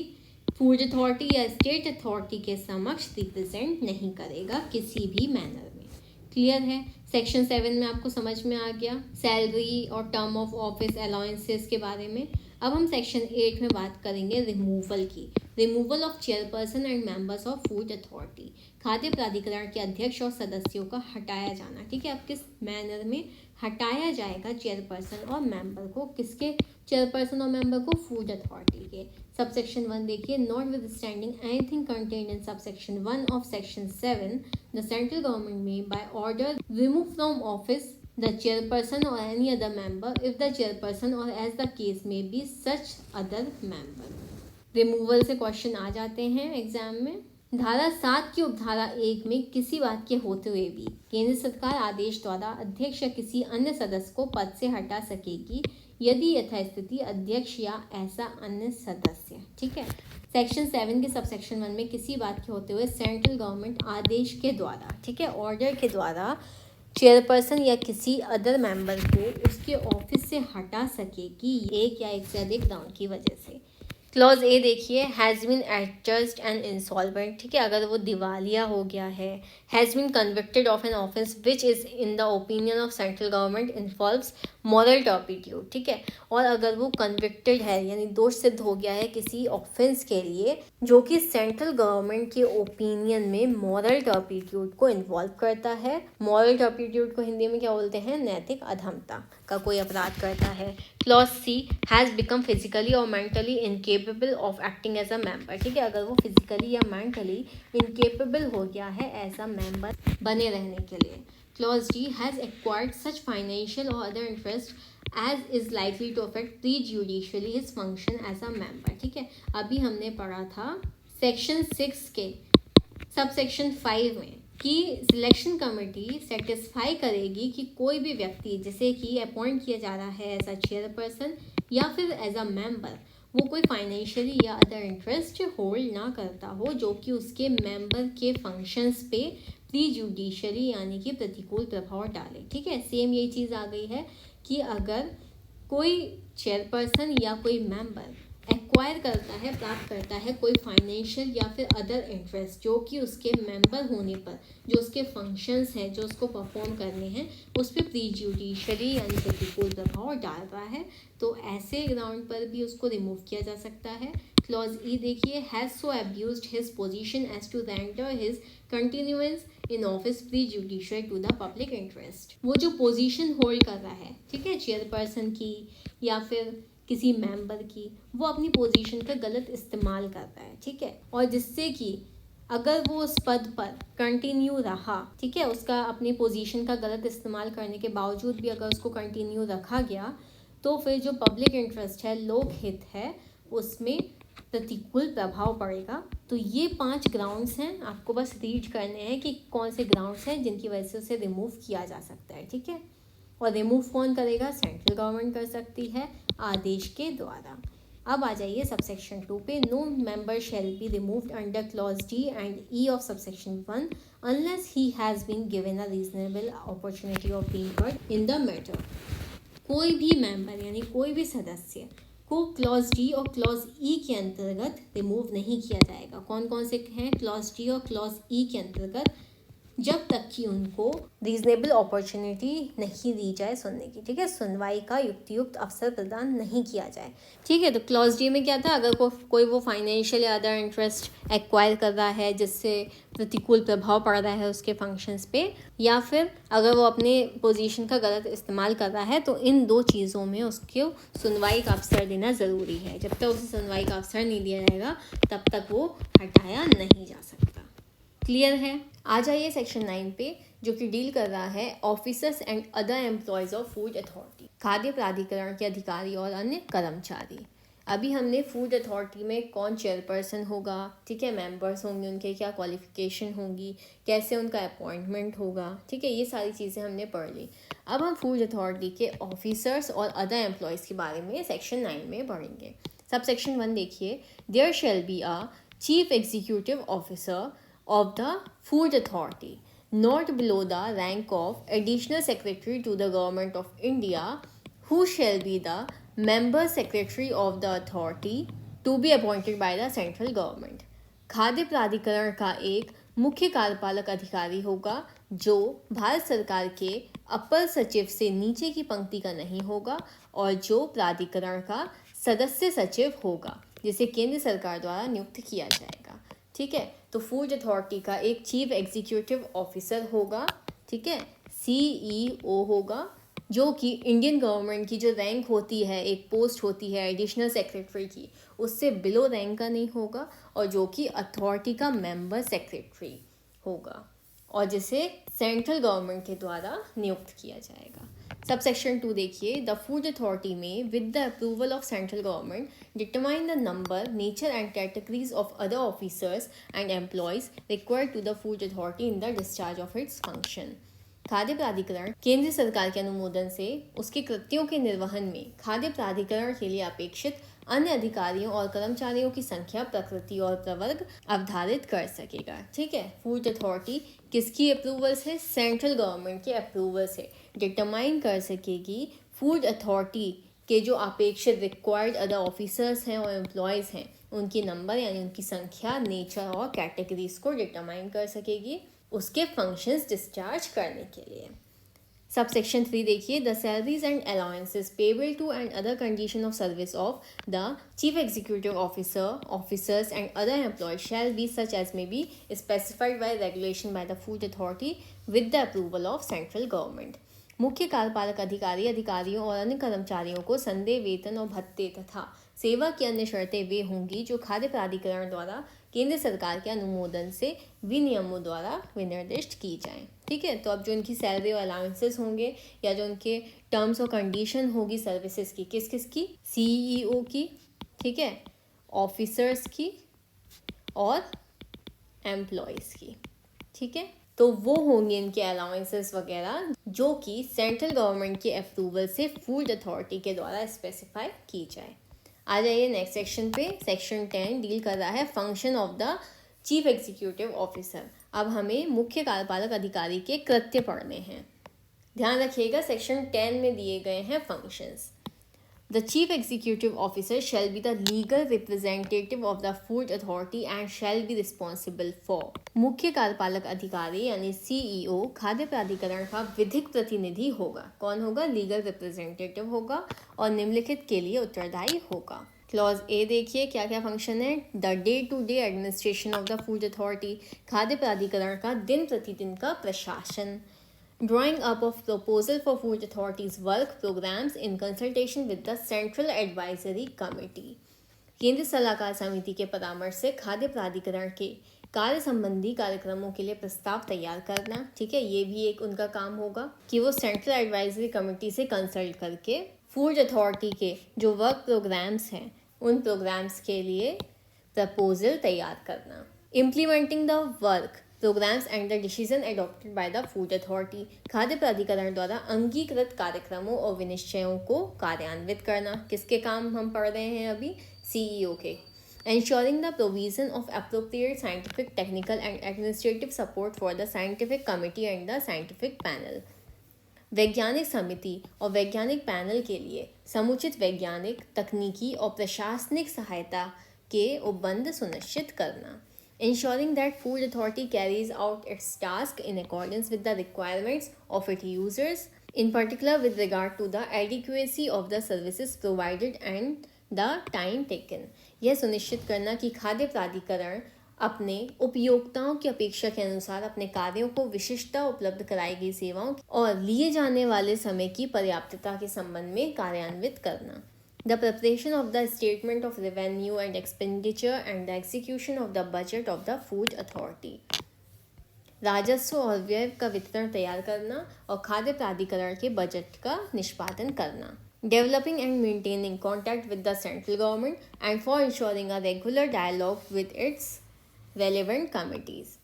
फूड अथॉरिटी या स्टेट अथॉरिटी के समक्ष रिप्रेजेंट नहीं करेगा किसी भी मैनर में। क्लियर है। सेक्शन 7 में आपको समझ में आ गया सैलरी और टर्म ऑफ ऑफिस अलाउंसेस के बारे में। अब हम सेक्शन 8 में बात करेंगे रिमूवल की। Removal of chairperson and members of food authority, खाद्य प्राधिकरण के अध्यक्ष और सदस्यों का हटाया जाना, ठीक है। अब किस मैनर में हटाया जाएगा चेयरपर्सन और मेंबर को? किसके चेयरपर्सन और मेंबर को? फूड अथॉरिटी के। सबसेक्शन 1 देखिए। Notwithstanding anything contained in subsection 1 of section 7 the central government may by order remove from office the chairperson or any other member if the chairperson or as the case may be such other member। Removal से question आ जाते हैं exam में। धारा 7 की उपधारा 1 में किसी बात के होते हुए भी केंद्र सरकार आदेश द्वारा अध्यक्ष या किसी अन्य सदस्य को पद से हटा सकेगी यदि यथास्थिति अध्यक्ष या ऐसा अन्य सदस्य, ठीक है। सेक्शन 7 के सबसेक्शन 1 में किसी बात के होते हुए सेंट्रल गवर्नमेंट आदेश के द्वारा, ठीक है, ऑर्डर के द्वारा चेयरपर्सन या किसी अदर मेंबर को उसके ऑफिस से हटा सकेगी एक या एक से अधिक ग्राउंड की वजह से। क्लॉज ए देखिए। Has been adjudged and insolvent, ठीक है, अगर वो दिवालिया हो गया है। Has been convicted of an offence which is in the opinion of central government involves moral turpitude, ठीक है। और अगर वो कन्विक्टेड है यानी दोष सिद्ध हो गया है किसी ऑफेंस के लिए जो कि सेंट्रल गवर्नमेंट के ओपिनियन में मॉरल टर्पिट्यूड को इन्वॉल्व करता है। मॉरल टर्पिट्यूड को हिंदी में क्या बोलते हैं? नैतिक अधमता का कोई अपराध करता है। Clause C. Has become physically और mentally incapable of acting as a member, ठीक है, अगर वो फिजिकली या मेंटली इनकेपेबल हो गया है एज अ मेंबर बने रहने के लिए। Clause D. Has acquired such financial और other interest as is likely to affect prejudicially his function as a member, ठीक है। अभी हमने पढ़ा था सेक्शन 6 के सबसेक्शन 5 में कि सिलेक्शन कमेटी सेटिस्फाई करेगी कि कोई भी व्यक्ति जिसे कि अपॉइंट किया जा रहा है एज अ चेयरपर्सन या फिर एज अ मेंबर वो कोई फाइनेंशियली या अदर इंटरेस्ट होल्ड ना करता हो जो कि उसके मेंबर के फंक्शंस पे प्रीजुडिशियली यानी कि प्रतिकूल प्रभाव डाले, ठीक है। सेम यही चीज़ आ गई है कि अगर कोई चेयरपर्सन या कोई मेंबर एक्वायर करता है, प्राप्त करता है कोई फाइनेंशियल या फिर अदर इंटरेस्ट जो कि उसके मेंबर होने पर जो उसके फंक्शंस हैं जो उसको परफॉर्म करने हैं उस पर प्रीजुडिशली यानी प्रतिकूल प्रभाव डाल रहा है, तो ऐसे ग्राउंड पर भी उसको रिमूव किया जा सकता है। क्लॉज ई देखिए, has so abused his position as to render his continuance in office prejudicial to the public interest. वो जो पोजीशन होल्ड कर रहा है, ठीक है, चेयरपर्सन की या फिर किसी मेंबर की, वो अपनी पोजीशन का गलत इस्तेमाल कर रहा है, ठीक है, और जिससे कि अगर वो उस पद पर कंटिन्यू रहा, ठीक है, उसका अपनी पोजीशन का गलत इस्तेमाल करने के बावजूद भी अगर उसको कंटिन्यू रखा गया तो फिर जो पब्लिक इंटरेस्ट है, लोक हित है, उसमें प्रतिकूल प्रभाव पड़ेगा। तो ये 5 ग्राउंड्स हैं, आपको बस रीड करने हैं कि कौन से ग्राउंड्स हैं जिनकी वजह से उसे रिमूव किया जा सकता है, ठीक है। और रिमूव कौन करेगा? सेंट्रल गवर्नमेंट कर सकती है आदेश के द्वारा। अब आ जाइए सबसेक्शन 2 पे। No member shall be removed under clause D and E of subsection 1 unless he has been given a reasonable opportunity of being heard in the matter. कोई भी मेंबर यानी कोई भी सदस्य को क्लॉज डी और क्लॉज ई के अंतर्गत रिमूव नहीं किया जाएगा। कौन कौन से हैं क्लॉज डी और क्लॉज ई के अंतर्गत? जब तक कि उनको रीजनेबल अपॉर्चुनिटी नहीं दी जाए सुनने की, ठीक है, सुनवाई का युक्त अवसर प्रदान नहीं किया जाए, ठीक है। तो क्लॉज डी में क्या था? अगर कोई वो फाइनेंशियल या अदर इंटरेस्ट एक्वायर कर रहा है जिससे प्रतिकूल प्रभाव पड़ रहा है उसके फंक्शंस पे, या फिर अगर वो अपने पोजीशन का गलत इस्तेमाल कर रहा है, तो इन 2 चीज़ों में उसको सुनवाई का अवसर देना ज़रूरी है। जब तक उसे सुनवाई का अवसर नहीं दिया जाएगा तब तक वो हटाया नहीं जा सकता। क्लियर है? आ जाइए सेक्शन 9 पे, जो कि डील कर रहा है officers and other employees of food authority, खाद्य प्राधिकरण के अधिकारी और अन्य कर्मचारी। अभी हमने फूड अथॉरिटी में कौन चेयरपर्सन होगा, ठीक है, मेंबर्स होंगे, उनके क्या क्वालिफिकेशन होंगी, कैसे उनका अपॉइंटमेंट होगा, ठीक है, ये सारी चीज़ें हमने पढ़ ली। अब हम फूड अथॉरिटी के ऑफिसर्स और अदर एम्प्लॉयज़ के बारे में सेक्शन 9 में पढ़ेंगे। सब सेक्शन 1 देखिए, there shall be a chief executive officer of the Food Authority, not below the rank of Additional Secretary to the Government of India, who shall be the Member Secretary of the Authority to be appointed by the Central Government. खाद्य प्राधिकरण का एक मुख्य कार्यपालक अधिकारी होगा जो भारत सरकार के अपर सचिव से नीचे की पंक्ति का नहीं होगा और जो प्राधिकरण का सदस्य सचिव होगा जिसे केंद्र सरकार द्वारा नियुक्त किया जाएगा, ठीक है। तो फूड अथॉरिटी का एक चीफ एग्जीक्यूटिव ऑफिसर होगा, ठीक है, CEO होगा, जो कि इंडियन गवर्नमेंट की जो रैंक होती है, एक पोस्ट होती है एडिशनल सेक्रेटरी की, उससे बिलो रैंक का नहीं होगा, और जो कि अथॉरिटी का मेंबर सेक्रेटरी होगा और जिसे सेंट्रल गवर्नमेंट के द्वारा नियुक्त किया जाएगा। सबसेक्शन 2 देखिए, the food authority may with the approval of central government determine the number, nature and categories of other officers and employees required to the food authority in the discharge of its function. खाद्य प्राधिकरण केंद्र सरकार के अनुमोदन से उसके कृत्यों के निर्वहन में खाद्य प्राधिकरण के लिए अपेक्षित अन्य अधिकारियों और कर्मचारियों की संख्या, प्रकृति और प्रवर्ग अवधारित कर सकेगा, ठीक है। फूड अथॉरिटी किसकी अप्रूवल से? सेंट्रल गवर्नमेंट के अप्रूवल से डिटरमाइन कर सकेगी फूड अथॉरिटी के जो अपेक्षित रिक्वायर्ड अदर ऑफिसर्स हैं और एम्प्लॉयज़ हैं उनकी नंबर यानी उनकी संख्या, नेचर और कैटेगरीज को डिटरमाइन कर सकेगी उसके फंक्शंस डिस्चार्ज करने के लिए। सबसेक्शन 3 देखिए, the salaries and allowances payable to and other condition of service of the chief executive officer, officers and other employees shall be such as may be specified by regulation by the food authority with the approval of central government. मुख्य कार्यपालक अधिकारी, अधिकारियों और अन्य कर्मचारियों को संदेय वेतन और भत्ते तथा सेवा की अन्य शर्तें वे होंगी जो खाद्य प्राधिकरण द्वारा केंद्र सरकार के अनुमोदन से विनियमों द्वारा विनिर्दिष्ट की जाएं, ठीक है। तो अब जो इनकी सैलरी और अलाउंसेस होंगे या जो उनके टर्म्स और कंडीशन होगी सर्विसेज की, किस किस की? CEO की, ठीक है, ऑफिसर्स की और एम्प्लॉयज़ की, ठीक है। तो वो होंगे इनके अलाउंसेस वगैरह जो कि सेंट्रल गवर्नमेंट के अप्रूवल से फूड अथॉरिटी के द्वारा स्पेसिफाई की जाए। आ जाइए नेक्स्ट सेक्शन पे। सेक्शन 10 डील कर रहा है function of the chief executive officer. अब हमें मुख्य कार्यपालक अधिकारी के कृत्य पढ़ने हैं। ध्यान रखिएगा, सेक्शन 10 में दिए गए हैं functions. The chief executive officer shall be the legal representative of the food authority and shall be responsible for. मुख्य कार्यपालक अधिकारी यानी CEO खाद्य प्राधिकरण का विधिक प्रतिनिधि होगा। कौन होगा? लीगल रिप्रेजेंटेटिव होगा और निम्नलिखित के लिए उत्तरदायी होगा। क्लॉज ए देखिए क्या क्या फंक्शन है। The day to day administration of the food authority, खाद्य प्राधिकरण का दिन प्रतिदिन का प्रशासन। Drawing up of proposal for food authorities work programs in consultation with the Central Advisory Committee. केंद्र सलाहकार समिति के परामर्श से खाद्य प्राधिकरण के कार्य संबंधी कार्यक्रमों के लिए प्रस्ताव तैयार करना। ठीक है, ये भी एक उनका काम होगा कि वो सेंट्रल एडवाइजरी कमेटी से कंसल्ट करके फूड अथॉरिटी के जो वर्क प्रोग्राम्स हैं उन प्रोग्राम्स के लिए प्रपोजल तैयार करना। Implementing the work programmes and the decision adopted by the food authority, खाद्य प्राधिकरण द्वारा अंगीकृत कार्यक्रमों और विनिश्चयों को कार्यान्वित करना। किसके काम हम पढ़ रहे हैं अभी? CEO के। Ensuring the provision of appropriate scientific, technical and administrative support for the scientific committee and the scientific panel. वैज्ञानिक समिति और वैज्ञानिक पैनल के लिए समुचित वैज्ञानिक, तकनीकी और प्रशासनिक सहायता के उपबंध सुनिश्चित करना। Ensuring that food authority carries out its task in accordance with the requirements of its users, in particular with regard to the adequacy of the services provided and the time taken. यह सुनिश्चित करना कि खाद्य प्राधिकरण अपने उपयोक्ताओं की अपेक्षा के अनुसार अपने कार्यों को विशिष्टता उपलब्ध कराई गई सेवाओं और लिए जाने वाले समय की पर्याप्तता के संबंध में कार्यान्वित करना। The preparation of the statement of revenue and expenditure and the execution of the budget of the food authority. राजस्व और व्यय का वितरण तैयार करना और खाद्य प्राधिकरण के बजट का निष्पादन करना। Developing and maintaining contact with the central government and for ensuring a regular dialogue with its relevant committees.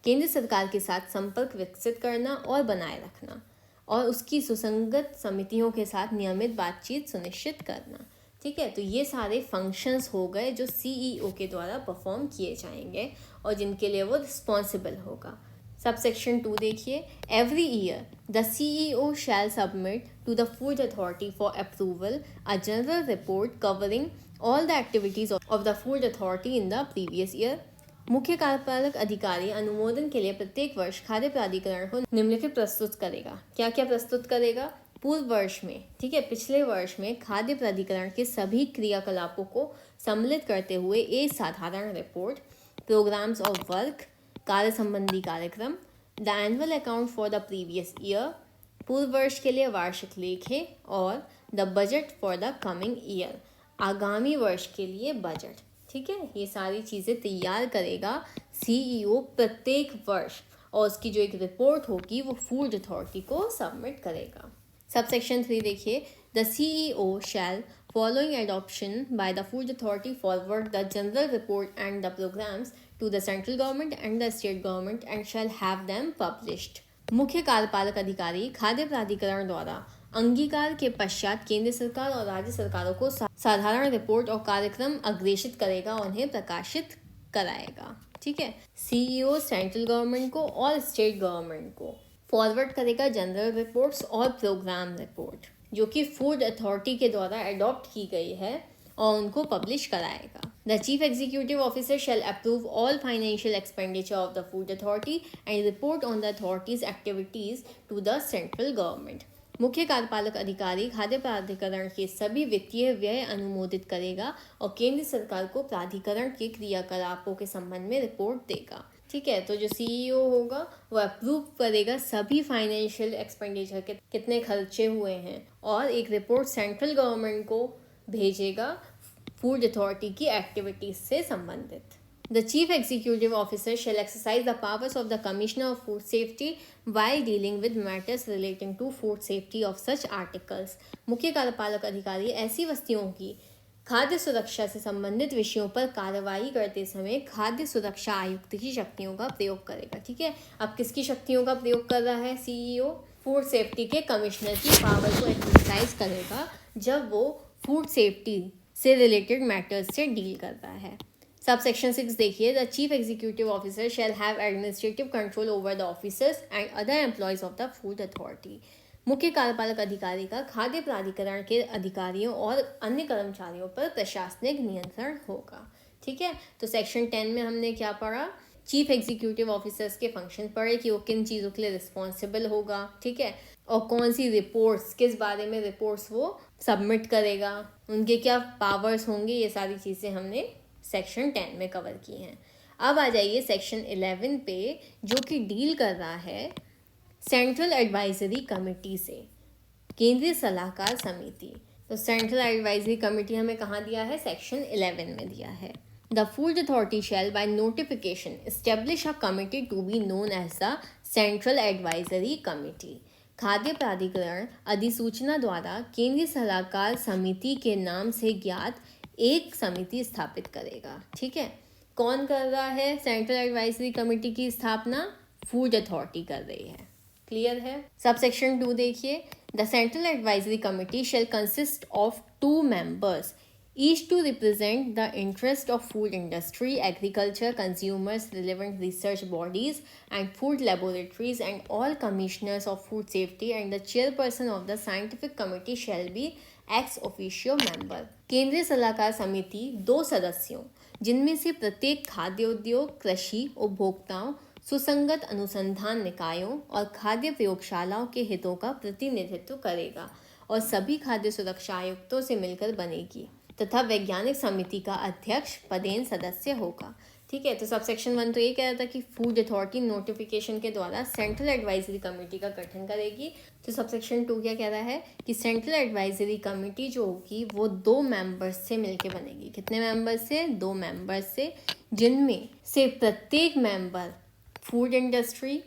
केंद्र सरकार के साथ संपर्क विकसित करना और बनाए रखना और उसकी सुसंगत समितियों के साथ नियमित बातचीत सुनिश्चित करना। ठीक है, तो ये सारे फंक्शंस हो गए जो CEO के द्वारा परफॉर्म किए जाएंगे और जिनके लिए वो रिस्पॉन्सिबल होगा। सबसेक्शन 2 देखिए। Every year the CEO shall submit to the food authority for approval a general report covering all the activities of the food authority in the previous year. मुख्य कार्यपालक अधिकारी अनुमोदन के लिए प्रत्येक वर्ष खाद्य प्राधिकरण को निम्नलिखित प्रस्तुत करेगा। क्या क्या प्रस्तुत करेगा? पूर्व वर्ष में, ठीक है, पिछले वर्ष में खाद्य प्राधिकरण के सभी क्रियाकलापों को सम्मिलित करते हुए एक साधारण रिपोर्ट, प्रोग्राम्स ऑफ वर्क, कार्य संबंधी कार्यक्रम, the annual account for the previous year, पूर्व वर्ष के लिए वार्षिक लेखे और the budget for the coming year, आगामी वर्ष के लिए बजट। ठीक है, ये सारी चीज़ें तैयार करेगा CEO प्रत्येक वर्ष और उसकी जो एक रिपोर्ट होगी वो फूड अथॉरिटी को सबमिट करेगा। सबसेक्शन 3 देखिए। The CEO shall following adoption by the food authority forward the general report and the programmes to the central government and the state government and shall have them published. मुख्य कार्यपालक अधिकारी खाद्य प्राधिकरण द्वारा अंगीकार के पश्चात केंद्र सरकार और राज्य सरकारों को साधारण रिपोर्ट और कार्यक्रम अग्रेषित करेगा और उन्हें प्रकाशित कराएगा। ठीक है, CEO सेंट्रल गवर्नमेंट को और स्टेट गवर्नमेंट को फॉरवर्ड करेगा जनरल रिपोर्ट्स और प्रोग्राम रिपोर्ट जो कि फूड अथॉरिटी के द्वारा अडॉप्ट की गई है और उनको पब्लिश कराएगा। The chief executive officer shall approve all financial expenditure of the food authority and report on the authority's activities to the central government. मुख्य कार्यपालक अधिकारी खाद्य प्राधिकरण के सभी वित्तीय व्यय अनुमोदित करेगा और केंद्र सरकार को प्राधिकरण के क्रियाकलापों के संबंध में रिपोर्ट देगा। ठीक है, तो जो CEO होगा वो अप्रूव करेगा सभी फाइनेंशियल एक्सपेंडिचर के कितने खर्चे हुए हैं और एक रिपोर्ट सेंट्रल गवर्नमेंट को भेजेगा फूड अथॉरिटी की एक्टिविटीज से संबंधित। The Chief Executive Officer shall exercise the powers of the Commissioner of Food Safety while dealing with matters relating to food safety of such articles. मुख्य कार्यपालक अधिकारी ऐसी वस्तुओं की खाद्य सुरक्षा से संबंधित विषयों पर कार्रवाई करते समय खाद्य सुरक्षा आयुक्त की शक्तियों का प्रयोग करेगा। ठीक है, अब किसकी शक्तियों का प्रयोग कर रहा है CEO? फूड सेफ्टी के कमिश्नर की पावर को एक्सरसाइज करेगा जब वो फूड सेफ्टी से रिलेटेड मैटर्स से डील कर रहा है। सबसेक्शन 6 देखिए। The chief executive officer shall have administrative control over the officers and other employees of the food authority. मुख्य कार्यपालक अधिकारी का खाद्य प्राधिकरण के अधिकारियों और अन्य कर्मचारियों पर प्रशासनिक नियंत्रण होगा। ठीक है, तो सेक्शन 10 में हमने क्या पढ़ा, चीफ एग्जीक्यूटिव ऑफिसर्स के फंक्शन पढ़े कि वो किन चीज़ों के लिए रिस्पॉन्सिबल होगा। ठीक है, और कौन सी रिपोर्ट्स, किस बारे में रिपोर्ट्स वो सबमिट करेगा, उनके क्या पावर्स होंगे, ये सारी चीज़ें हमने सेक्शन 10 में कवर की हैं। अब आ जाइए सेक्शन 11 पे, जो कि डील कर रहा है सेंट्रल एडवाइजरी कमेटी से, केंद्रीय सलाहकार समिति। तो सेंट्रल एडवाइजरी कमेटी हमें कहाँ दिया है, सेक्शन 11 में दिया है। The Food Authority shall by notification establish a committee to be known as the Central Advisory Committee. खाद्य प्राधिकरण अधिसूचना द्वारा केंद्रीय सलाहकार समिति के नाम से ज्ञात एक समिति स्थापित करेगा। ठीक है, कौन कर रहा है सेंट्रल एडवाइजरी कमेटी की स्थापना, फूड अथॉरिटी कर रही है। क्लियर है। सब सेक्शन 2 देखिए, the central advisory committee shall consist of 2 members each to represent the interest of food industry, agriculture, consumers, relevant research bodies and food laboratories, and all commissioners of food safety, and the chairperson of the scientific committee shall be ex officio member. केंद्रीय सलाहकार समिति 2 सदस्यों, जिनमें से प्रत्येक खाद्य उद्योग, कृषि, उपभोक्ताओं, सुसंगत अनुसंधान निकायों और खाद्य प्रयोगशालाओं के हितों का प्रतिनिधित्व करेगा और सभी खाद्य सुरक्षा आयुक्तों से मिलकर बनेगी तथा वैज्ञानिक समिति का अध्यक्ष पदेन सदस्य होगा। ठीक है, तो सब सेक्शन 1 तो ये कह रहा था कि फूड अथॉरिटी नोटिफिकेशन के द्वारा सेंट्रल एडवाइजरी कमेटी का गठन करेगी। तो सब सेक्शन 2 क्या कह रहा है कि सेंट्रल एडवाइजरी कमेटी जो होगी वो 2 मेंबर्स से मिलकर बनेगी। कितने मेंबर्स से, 2 मेंबर्स से, जिनमें से प्रत्येक member food industry,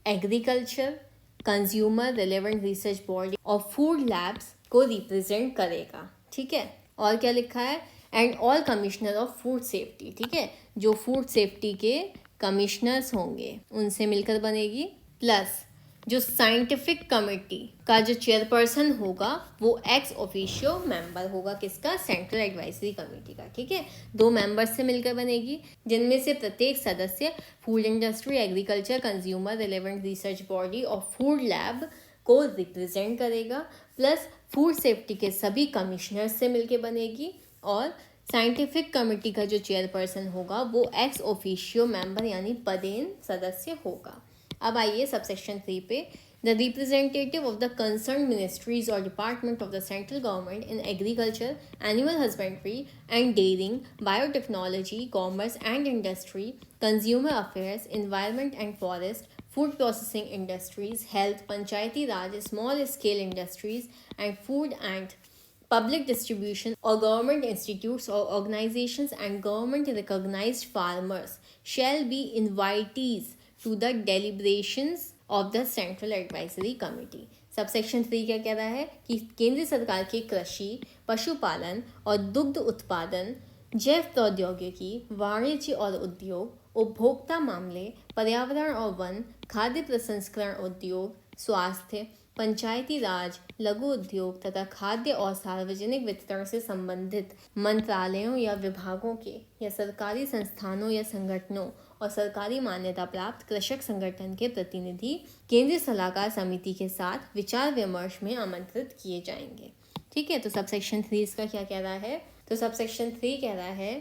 agriculture, consumer relevant research body और फूड लैब्स को रिप्रेजेंट करेगा। ठीक है, और क्या लिखा है, and all commissioner of food safety. ठीक है, जो फूड सेफ्टी के कमिश्नर्स होंगे उनसे मिलकर बनेगी, प्लस जो साइंटिफिक कमेटी का जो चेयरपर्सन होगा वो एक्स ऑफिशियो मेंबर होगा, किसका, सेंट्रल एडवाइजरी कमेटी का। ठीक है, 2 मेंबर्स से मिलकर बनेगी, जिनमें से प्रत्येक सदस्य food industry, agriculture, consumer relevant research body और फूड लैब को रिप्रेजेंट करेगा, प्लस फूड सेफ्टी के सभी कमिश्नर्स से मिलकर बनेगी, और साइंटिफिक कमेटी का जो चेयरपर्सन होगा वो एक्स ऑफिशियो मेंबर यानी पदेन सदस्य होगा। अब आइए सबसेक्शन 3 पे, the representative of the concern ministries और department of the central government in agriculture, animal husbandry and dairying, biotechnology, commerce and industry, consumer affairs, environment and forest, food processing industries, health, panchayati raj, small scale industries, and food and public distribution, or government institutes or organizations and government recognized farmers shall be invitees to the deliberations of the Central Advisory Committee. Subsection 3 क्या कह रहा है कि केंद्र सरकार के कृषि, पशुपालन और दुग्ध उत्पादन, जैव प्रौद्योगिकी, वाणिज्य और उद्योग, उपभोक्ता मामले, पर्यावरण और वन, खाद्य प्रसंस्करण उद्योग, स्वास्थ्य, पंचायती राज, लघु उद्योग तथा खाद्य और सार्वजनिक वितरण से संबंधित मंत्रालयों या विभागों के या सरकारी संस्थानों या संगठनों और सरकारी मान्यता प्राप्त कृषक संगठन के प्रतिनिधि केंद्रीय सलाहकार समिति के साथ विचार विमर्श में आमंत्रित किए जाएंगे। ठीक है, तो सबसेक्शन 3 इसका क्या कह रहा है, तो सबसेक्शन 3 कह रहा है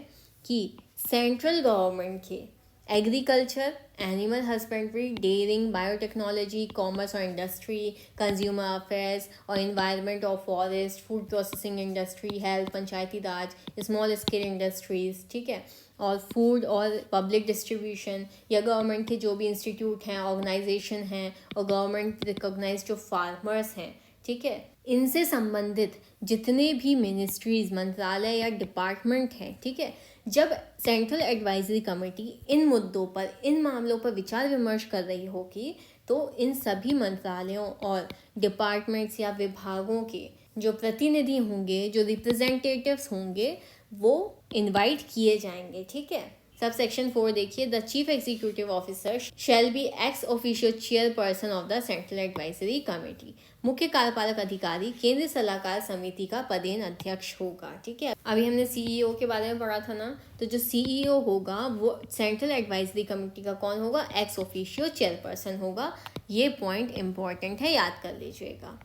कि सेंट्रल गवर्नमेंट के agriculture, animal husbandry, dairying, biotechnology, commerce और इंडस्ट्री, कंज्यूमर अफेयर्स और इन्वायरमेंट और forest, food processing industry, health, Panchayati Raj, small scale industries, ठीक है, और फूड और पब्लिक डिस्ट्रीब्यूशन, या गवर्नमेंट के जो भी इंस्टीट्यूट हैं, ऑर्गेनाइजेशन हैं और गवर्नमेंट रिकॉग्नाइज जो फार्मर्स हैं, ठीक है, इनसे संबंधित जितने भी मिनिस्ट्रीज, मंत्रालय या डिपार्टमेंट हैं, ठीक है, जब सेंट्रल एडवाइजरी कमेटी इन मुद्दों पर, इन मामलों पर विचार विमर्श कर रही होगी, तो इन सभी मंत्रालयों और डिपार्टमेंट्स या विभागों के जो प्रतिनिधि होंगे, जो रिप्रेजेंटेटिव्स होंगे, वो इनवाइट किए जाएंगे। ठीक है, सब सेक्शन 4 देखिए, the chief executive officer shall be ex officio chairperson of the central advisory committee. मुख्य कार्यपालक अधिकारी केंद्रीय सलाहकार समिति का पदेन अध्यक्ष होगा। ठीक है, अभी हमने सीईओ के बारे में पढ़ा था ना, तो जो सीईओ होगा वो सेंट्रल एडवाइजरी कमेटी का कौन होगा, एक्स ऑफिशियो चेयरपर्सन होगा। ये पॉइंट इंपॉर्टेंट है, याद कर लीजिएगा।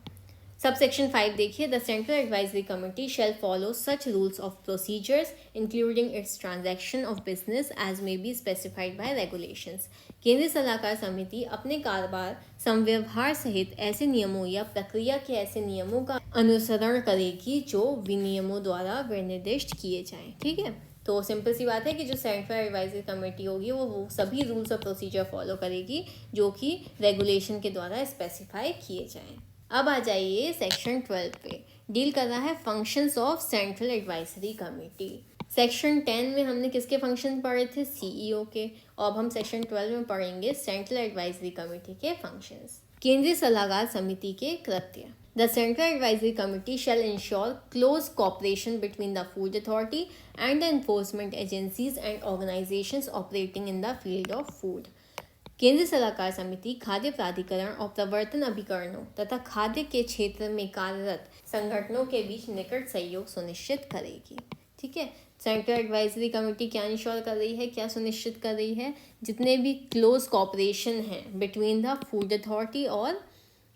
सबसेक्शन 5 देखिए, the central advisory committee shall follow such rules of procedures including its transaction of business as may be specified by regulations. केंद्रीय सलाहकार समिति अपने कारोबार संव्यवहार सहित ऐसे नियमों या प्रक्रिया के ऐसे नियमों का अनुसरण करेगी जो विनियमों द्वारा विनिर्दिष्ट किए जाएं। ठीक है, तो सिंपल सी बात है कि जो सेंट्रल एडवाइजरी कमेटी होगी वो सभी रूल्स और प्रोसीजर फॉलो करेगी जो कि रेगुलेशन के द्वारा स्पेसिफाई किए जाएं। अब आ जाइए सेक्शन 12 पे, डील कर रहा है functions of central advisory committee. Section 10 में हमने किसके फंक्शन पढ़े थे, सीईओ के, और अब हम सेक्शन 12 में पढ़ेंगे सेंट्रल एडवाइजरी कमेटी के फंक्शंस। केंद्रीय सलाहकार समिति के कृत्य। The central advisory committee shell ensure close cooperation between the food authority and the enforcement agencies and organizations operating in the field of food. केंद्रीय सलाहकार समिति खाद्य प्राधिकरण और प्रवर्तन अभिकरणों तथा खाद्य के क्षेत्र में कार्यरत संगठनों के बीच निकट सहयोग सुनिश्चित करेगी। ठीक है, सेंट्रल एडवाइजरी कमेटी क्या इंश्योर कर रही है, क्या सुनिश्चित कर रही है, जितने भी क्लोज कॉपरेशन हैं बिटवीन द फूड अथॉरिटी और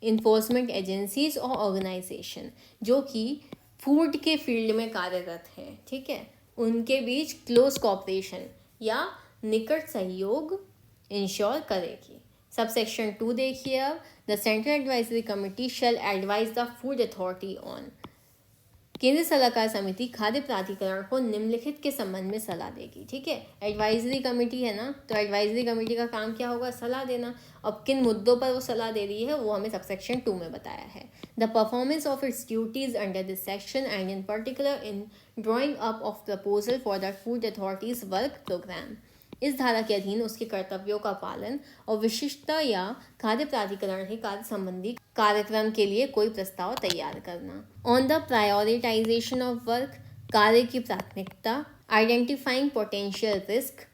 इन्फोर्समेंट एजेंसीज और ऑर्गेनाइजेशन जो कि फूड के फील्ड में कार्यरत हैं, ठीक है, उनके बीच क्लोज कॉपरेशन या निकट सहयोग इंश्योर करेगी। सबसेक्शन 2 देखिए अब, the central advisory committee shell advise the food authority on. केंद्रीय सलाहकार समिति खाद्य प्राधिकरण को निम्नलिखित के संबंध में सलाह देगी। ठीक है, एडवाइजरी कमेटी है ना, तो एडवाइजरी कमेटी का काम क्या होगा, सलाह देना। अब किन मुद्दों पर वो सलाह दे रही है वो हमें सबसेक्शन 2 में बताया है। The performance of its duties under this section and in particular in drawing up of proposal for the food authority's work programme. इस धारा के अधीन उसके कर्तव्यों का पालन और विशिष्टता या खाद्य प्राधिकरण के कार्य संबंधी कार्यक्रम के लिए कोई प्रस्ताव तैयार करना। On the prioritisation of work, कार्य की प्राथमिकता, आइडेंटिफाइंग पोटेंशियल रिस्क,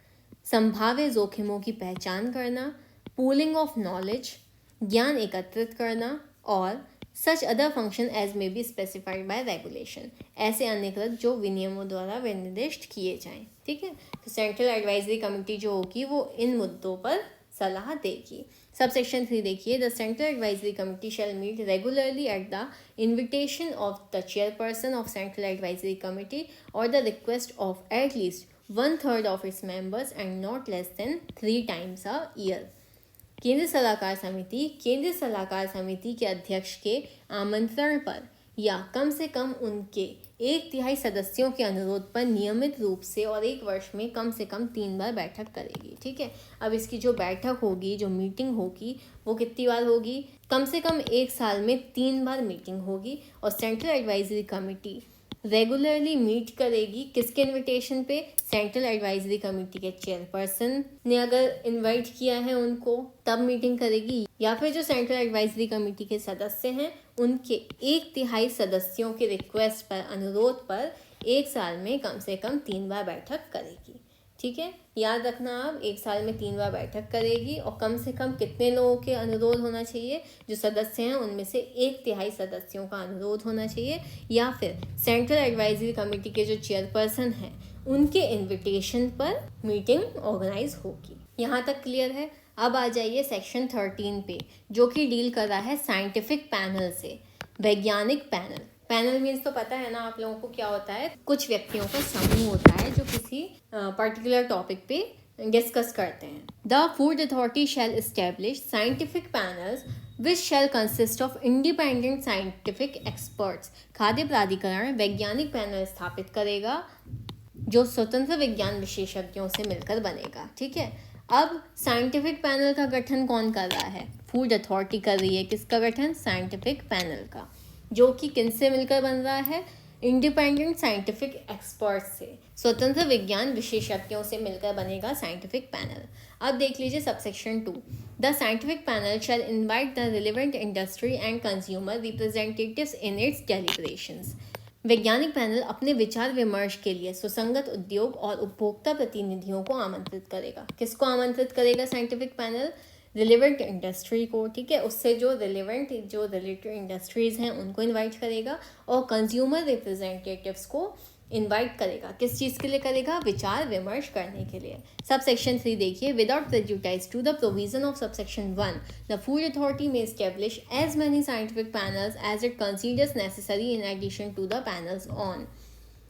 संभाव्य जोखिमों की पहचान करना, पूलिंग ऑफ नॉलेज, ज्ञान एकत्रित करना, और such other function as may be specified by regulation, ऐसे अन्य कृत्य जो विनियमों द्वारा विनिर्दिष्ट किए जाएं। ठीक है, तो सेंट्रल एडवाइजरी कमेटी जो होगी वो इन मुद्दों पर सलाह देगी। सबसेक्शन 3 देखिए, the central advisory committee shall meet regularly at the invitation of the chairperson of central advisory committee और the request of at least 1/3 of its members and not less than 3 times a year। केंद्रीय सलाहकार समिति के अध्यक्ष के आमंत्रण पर या कम से कम उनके 1/3 सदस्यों के अनुरोध पर नियमित रूप से और 1 वर्ष में कम से कम 3 बार बैठक करेगी। ठीक है, अब इसकी जो बैठक होगी, जो मीटिंग होगी, वो कितनी बार होगी, कम से कम 1 साल में 3 बार मीटिंग होगी। और central advisory committee regularly meet करेगी किसके इनविटेशन पे, सेंट्रल एडवाइजरी कमेटी के चेयरपर्सन ने अगर इनवाइट किया है उनको तब मीटिंग करेगी, या फिर जो सेंट्रल एडवाइजरी कमेटी के सदस्य हैं उनके 1/3 सदस्यों के रिक्वेस्ट पर, अनुरोध पर 1 साल में कम से कम 3 बार बैठक करेगी। ठीक है, याद रखना आप, 1 साल में 3 बार बैठक करेगी और कम से कम कितने लोगों के अनुरोध होना चाहिए, जो सदस्य हैं उनमें से 1/3 सदस्यों का अनुरोध होना चाहिए, या फिर सेंट्रल एडवाइजरी कमेटी के जो चेयरपर्सन हैं उनके इन्विटेशन पर मीटिंग ऑर्गेनाइज होगी। यहाँ तक क्लियर है। अब आ जाइए सेक्शन 13 पे, जो कि डील कर रहा है साइंटिफिक पैनल से, वैज्ञानिक पैनल। पैनल मीन्स तो पता है ना आप लोगों को क्या होता है, कुछ व्यक्तियों का समूह होता है जो किसी पर्टिकुलर टॉपिक पे डिस्कस करते हैं। The food authority shell establish scientific panels which shall consist of independent scientific experts. खाद्य प्राधिकरण वैज्ञानिक पैनल स्थापित करेगा जो स्वतंत्र विज्ञान विशेषज्ञों से मिलकर बनेगा। ठीक है, अब साइंटिफिक पैनल का गठन कौन कर रहा है, फूड अथॉरिटी कर रही है। किसका गठन, साइंटिफिक पैनल का, जो कि किनसे मिलकर बन रहा है, इंडिपेंडेंट साइंटिफिक एक्सपर्ट से, स्वतंत्र विज्ञान विशेषज्ञों से मिलकर बनेगा साइंटिफिक पैनल। अब देख लीजिए subsection 2, the scientific panel shall invite the relevant industry and consumer representatives in its deliberations. वैज्ञानिक पैनल अपने विचार विमर्श के लिए सुसंगत उद्योग और उपभोक्ता प्रतिनिधियों को आमंत्रित करेगा। किसको आमंत्रित करेगा साइंटिफिक पैनल, रिलेवेंट इंडस्ट्री को। ठीक है, उससे जो रिलेटेड इंडस्ट्रीज़ हैं उनको इनवाइट करेगा, और कंज्यूमर रिप्रेजेंटेटिव्स को इनवाइट करेगा। किस चीज़ के लिए करेगा? विचार विमर्श करने के लिए। सब सेक्शन 3 देखिए, without prejudice to the provision of subsection 1 the food authority may establish as many scientific panels as it considers necessary in addition to the panels on.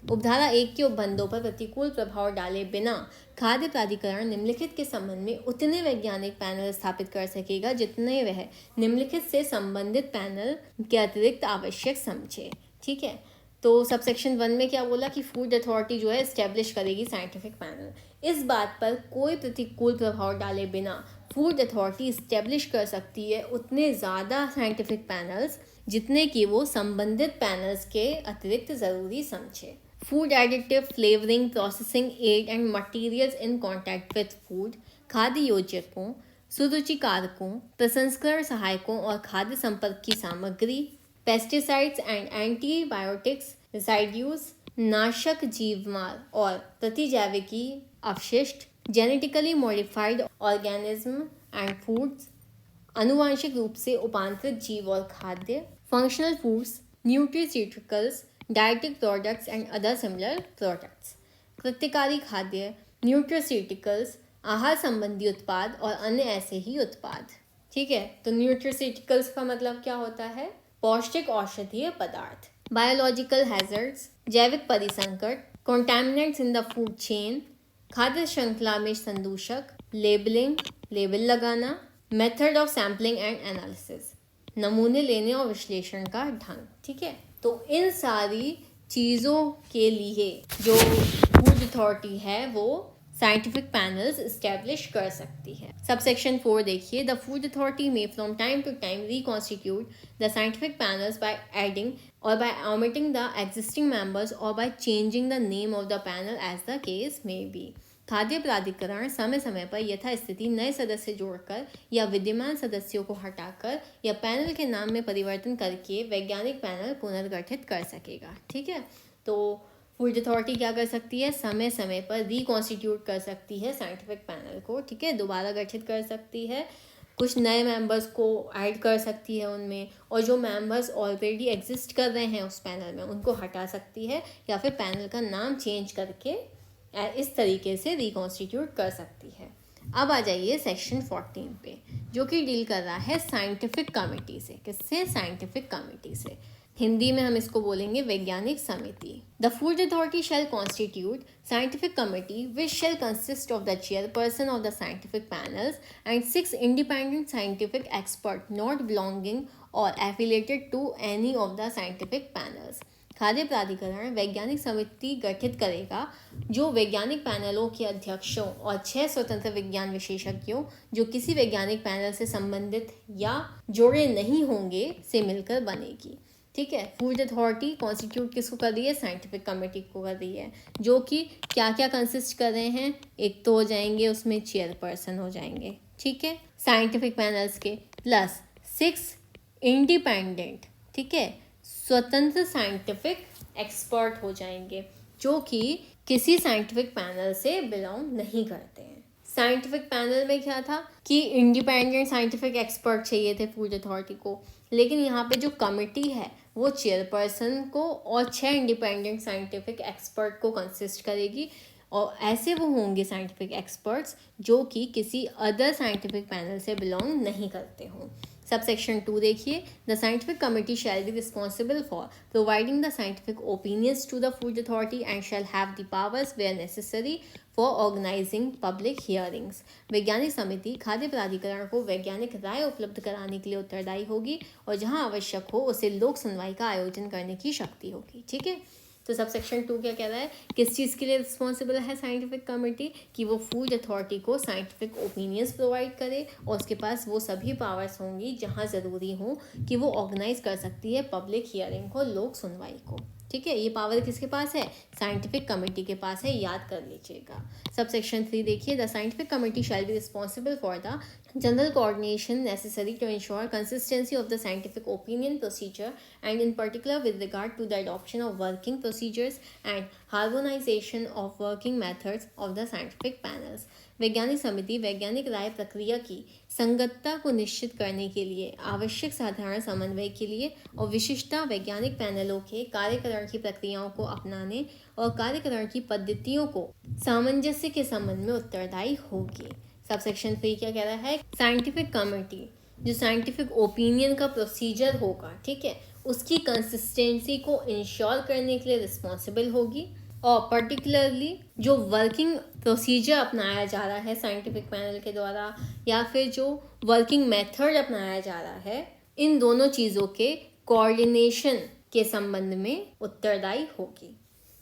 उपधारा 1 के उपबंधों पर प्रतिकूल प्रभाव डाले बिना खाद्य प्राधिकरण निम्नलिखित के संबंध में उतने वैज्ञानिक पैनल स्थापित कर सकेगा जितने वह निम्नलिखित से संबंधित पैनल के अतिरिक्त आवश्यक समझे। ठीक है, तो सब सेक्शन 1 में क्या बोला कि फूड अथॉरिटी जो है एस्टेब्लिश करेगी साइंटिफिक पैनल। इस बात पर कोई प्रतिकूल प्रभाव डाले बिना फूड अथॉरिटी इस्टेब्लिश कर सकती है उतने ज़्यादा साइंटिफिक पैनल्स जितने कि वो संबंधित पैनल्स के अतिरिक्त ज़रूरी समझे। Food additive, flavouring, processing aid and materials in contact with food, खाद्य योजकों, सुरुचिकारकों, प्रसंस्करण सहायकों और खाद्य संपर्क की सामग्री, पेस्टिसाइड्स एंड एंटीबायोटिक्स, रेसिड्यूज, नाशक जीवमार और प्रतिजैविकी अपशिष्ट, genetically modified organism and foods, आनुवांशिक रूप से उपांतरित जीव और खाद्य, functional foods, nutraceuticals, dietetic products and other similar products, कृत्यकारी खाद्य, न्यूट्रिस्यूटिकल्स, आहार संबंधी उत्पाद और अन्य ऐसे ही उत्पाद। ठीक है, तो न्यूट्रिस्यूटिकल्स का मतलब क्या होता है? पौष्टिक औषधीय पदार्थ। बायोलॉजिकल हैजर्ड्स, जैविक परिसंकट, कॉन्टैमिनेंट्स इन द फूड चेन, खाद्य श्रृंखला में संदूषक, लेबलिंग, लेबल लगाना, method of sampling and analysis, नमूने लेने और विश्लेषण का ढंग। ठीक है, तो इन सारी चीज़ों के लिए जो फूड अथॉरिटी है वो साइंटिफिक पैनल्स इस्टेब्लिश कर सकती है। सब सेक्शन 4 देखिए, the food authority may from time to time reconstitute the scientific panels by adding और by omitting the existing members और by changing the name of the panel as the case may be. खाद्य प्राधिकरण समय समय पर यथास्थिति नए सदस्य जोड़कर या विद्यमान सदस्यों को हटाकर या पैनल के नाम में परिवर्तन करके वैज्ञानिक पैनल पुनर्गठित कर सकेगा। ठीक है, तो फूड अथॉरिटी क्या कर सकती है? समय समय पर रिकॉन्स्टिट्यूट कर सकती है साइंटिफिक पैनल को। ठीक है, दोबारा गठित कर सकती है, कुछ नए मेंबर्स को ऐड कर सकती है उनमें, और जो मेंबर्स ऑलरेडी एग्जिस्ट कर रहे हैं उस पैनल में उनको हटा सकती है या फिर पैनल का नाम चेंज करके इस तरीके से रिकॉन्स्टिट्यूट कर सकती है। अब आ जाइए सेक्शन 14 पे, जो कि डील कर रहा है साइंटिफिक कमेटी से। किससे? साइंटिफिक कमेटी से। हिंदी में हम इसको बोलेंगे वैज्ञानिक समिति। The food authority shall constitute scientific committee which shall consist of the chairperson of the scientific panels and 6 independent scientific expert not belonging और affiliated to any of the scientific panels. खाद्य प्राधिकरण वैज्ञानिक समिति गठित करेगा जो वैज्ञानिक पैनलों के अध्यक्षों और 6 स्वतंत्र विज्ञान विशेषज्ञों जो किसी वैज्ञानिक पैनल से संबंधित या जुड़े नहीं होंगे से मिलकर बनेगी। ठीक है, फूड अथॉरिटी कॉन्स्टिट्यूट किसको कर रही है? साइंटिफिक कमेटी को कर रही है, जो कि क्या क्या कंसिस्ट कर रहे हैं? एक तो हो जाएंगे उसमें चेयरपर्सन हो जाएंगे, ठीक है, साइंटिफिक पैनल्स के, प्लस 6 इंडिपेंडेंट, ठीक है, स्वतंत्र साइंटिफिक एक्सपर्ट हो जाएंगे जो कि किसी साइंटिफिक पैनल से बिलोंग नहीं करते हैं। साइंटिफिक पैनल में क्या था कि इंडिपेंडेंट साइंटिफिक एक्सपर्ट चाहिए थे फूड अथॉरिटी को, लेकिन यहाँ पे जो कमेटी है वो चेयरपर्सन को और 6 इंडिपेंडेंट साइंटिफिक एक्सपर्ट को कंसिस्ट करेगी, और ऐसे वो होंगे साइंटिफिक एक्सपर्ट्स जो कि किसी अदर साइंटिफिक पैनल से बिलोंग नहीं करते हों। सबसेक्शन 2 देखिए, the scientific committee shall be responsible for providing the scientific opinions to the food authority and shall have the powers where necessary for organising public hearings. वैज्ञानिक समिति खाद्य प्राधिकरण को वैज्ञानिक राय उपलब्ध कराने के लिए उत्तरदायी होगी और जहां आवश्यक हो उसे लोक सुनवाई का आयोजन करने की शक्ति होगी। ठीक है, तो सबसेक्शन 2 क्या कह रहा है? किस चीज़ के लिए रिस्पॉन्सिबल है साइंटिफिक कमेटी? कि वो फूड अथॉरिटी को साइंटिफिक ओपिनियंस प्रोवाइड करे और उसके पास वो सभी पावर्स होंगी जहां ज़रूरी हो कि वो ऑर्गेनाइज कर सकती है पब्लिक हियरिंग को, लोक सुनवाई को। ठीक है, ये पावर किसके पास है? साइंटिफिक कमेटी के पास है, याद कर लीजिएगा। सबसेक्शन 3 देखिए, the scientific committee shall be responsible for the general coordination necessary to ensure consistency of the scientific opinion procedure and in particular with regard to the adoption of working procedures and harmonisation of working methods of the scientific panels. वैज्ञानिक समिति वैज्ञानिक राय प्रक्रिया की संगतता को निश्चित करने के लिए, आवश्यक साधारण समन्वय के लिए और विशिष्टता वैज्ञानिक पैनलों के कार्यकरण की प्रक्रियाओं को अपनाने और कार्यकरण की पद्धतियों को सामंजस्य के संबंध में उत्तरदायी होगी। सबसेक्शन 3 क्या कह रहा है? साइंटिफिक कमेटी जो साइंटिफिक ओपिनियन का प्रोसीजर होगा, ठीक है, उसकी कंसिस्टेंसी को इंश्योर करने के लिए रिस्पॉन्सिबल होगी और पर्टिकुलरली जो वर्किंग प्रोसीजर अपनाया जा रहा है साइंटिफिक पैनल के द्वारा या फिर जो वर्किंग मेथड अपनाया जा रहा है, इन दोनों चीज़ों के कोऑर्डिनेशन के संबंध में उत्तरदायी होगी।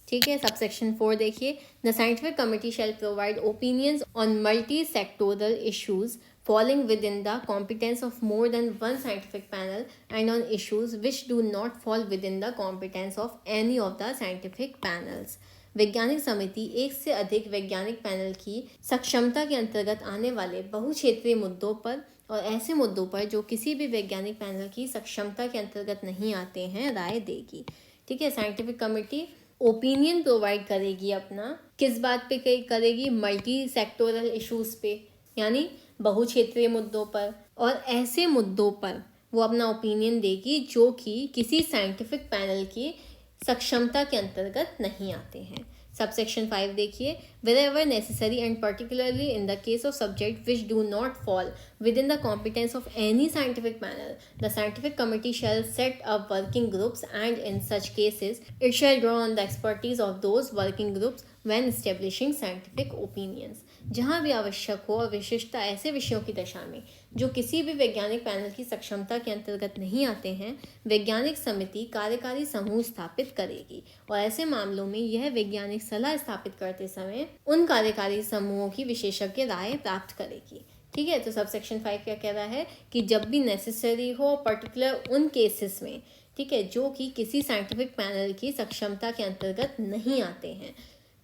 ठीक है, सबसेक्शन 4 देखिए। The scientific committee shell provide opinions on multi sectoral issues falling within the competence of more than one scientific panel and on issues which do not fall within the competence of any of the scientific panels। वैज्ञानिक समिति एक से अधिक वैज्ञानिक panel की सक्षमता के अंतर्गत आने वाले बहुक्षेत्रीय मुद्दों पर और ऐसे मुद्दों पर जो किसी भी वैज्ञानिक पैनल की सक्षमता के अंतर्गत नहीं आते हैं राय देगी। ठीक है, साइंटिफिक कमेटी ओपिनियन प्रोवाइड करेगी अपना, किस बात पे करेगी? मल्टी सेक्टोरल इश्यूज पे, यानी बहुक्षेत्रीय मुद्दों पर और ऐसे मुद्दों पर वो अपना ओपिनियन देगी जो कि किसी साइंटिफिक पैनल की सक्षमता के अंतर्गत नहीं आते हैं। सबसेक्शन 5 देखिए। wherever necessary and particularly in the case of subjects which do not fall within the competence of any scientific panel, the scientific committee shall set up working groups and in such cases it shall draw on the expertise of those working groups when establishing scientific opinions। जहाँ भी आवश्यक हो और विशिष्टता ऐसे विषयों की दशा में जो किसी भी वैज्ञानिक पैनल की सक्षमता के अंतर्गत नहीं आते हैं, वैज्ञानिक समिति कार्यकारी समूह स्थापित करेगी और ऐसे मामलों में यह वैज्ञानिक सलाह स्थापित करते समय उन कार्यकारी समूहों की विशेषज्ञ राय प्राप्त करेगी। ठीक है, तो सबसेक्शन 5 क्या कह रहा है कि जब भी नेसेसरी हो, पर्टिकुलर उन केसेस में, ठीक है, जो कि किसी साइंटिफिक पैनल की सक्षमता के अंतर्गत नहीं आते हैं,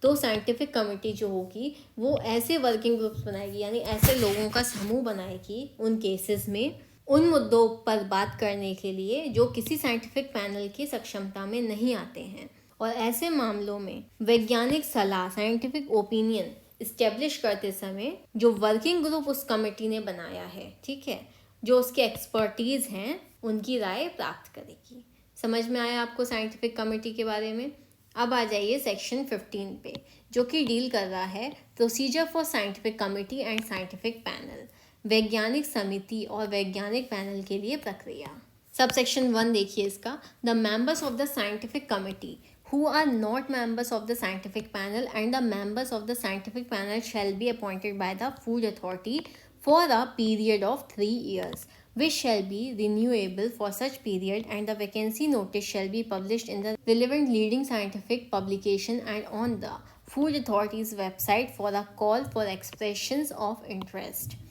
तो साइंटिफिक कमेटी जो होगी वो ऐसे वर्किंग ग्रुप्स बनाएगी, यानी ऐसे लोगों का समूह बनाएगी उन केसेस में उन मुद्दों पर बात करने के लिए जो किसी साइंटिफिक पैनल की सक्षमता में नहीं आते हैं और ऐसे मामलों में वैज्ञानिक सलाह, साइंटिफिक ओपिनियन इस्टेब्लिश करते समय जो वर्किंग ग्रुप उस कमेटी ने बनाया है, ठीक है, जो उसके एक्सपर्टीज़ हैं, उनकी राय प्राप्त करेगी। समझ में आया आपको साइंटिफिक कमेटी के बारे में? अब आ जाइए सेक्शन 15 पे, जो कि डील कर रहा है procedure for scientific committee and scientific panel, वैज्ञानिक समिति और वैज्ञानिक पैनल के लिए प्रक्रिया। सबसेक्शन 1 देखिए इसका। The members of the scientific committee who are not members of the scientific panel and the members of the scientific panel shall be appointed by the Food Authority for a period of 3 years, which shall be renewable for such period, and the vacancy notice shall be published in the relevant leading scientific publication and on the Food Authority's website for a call for expressions of interest।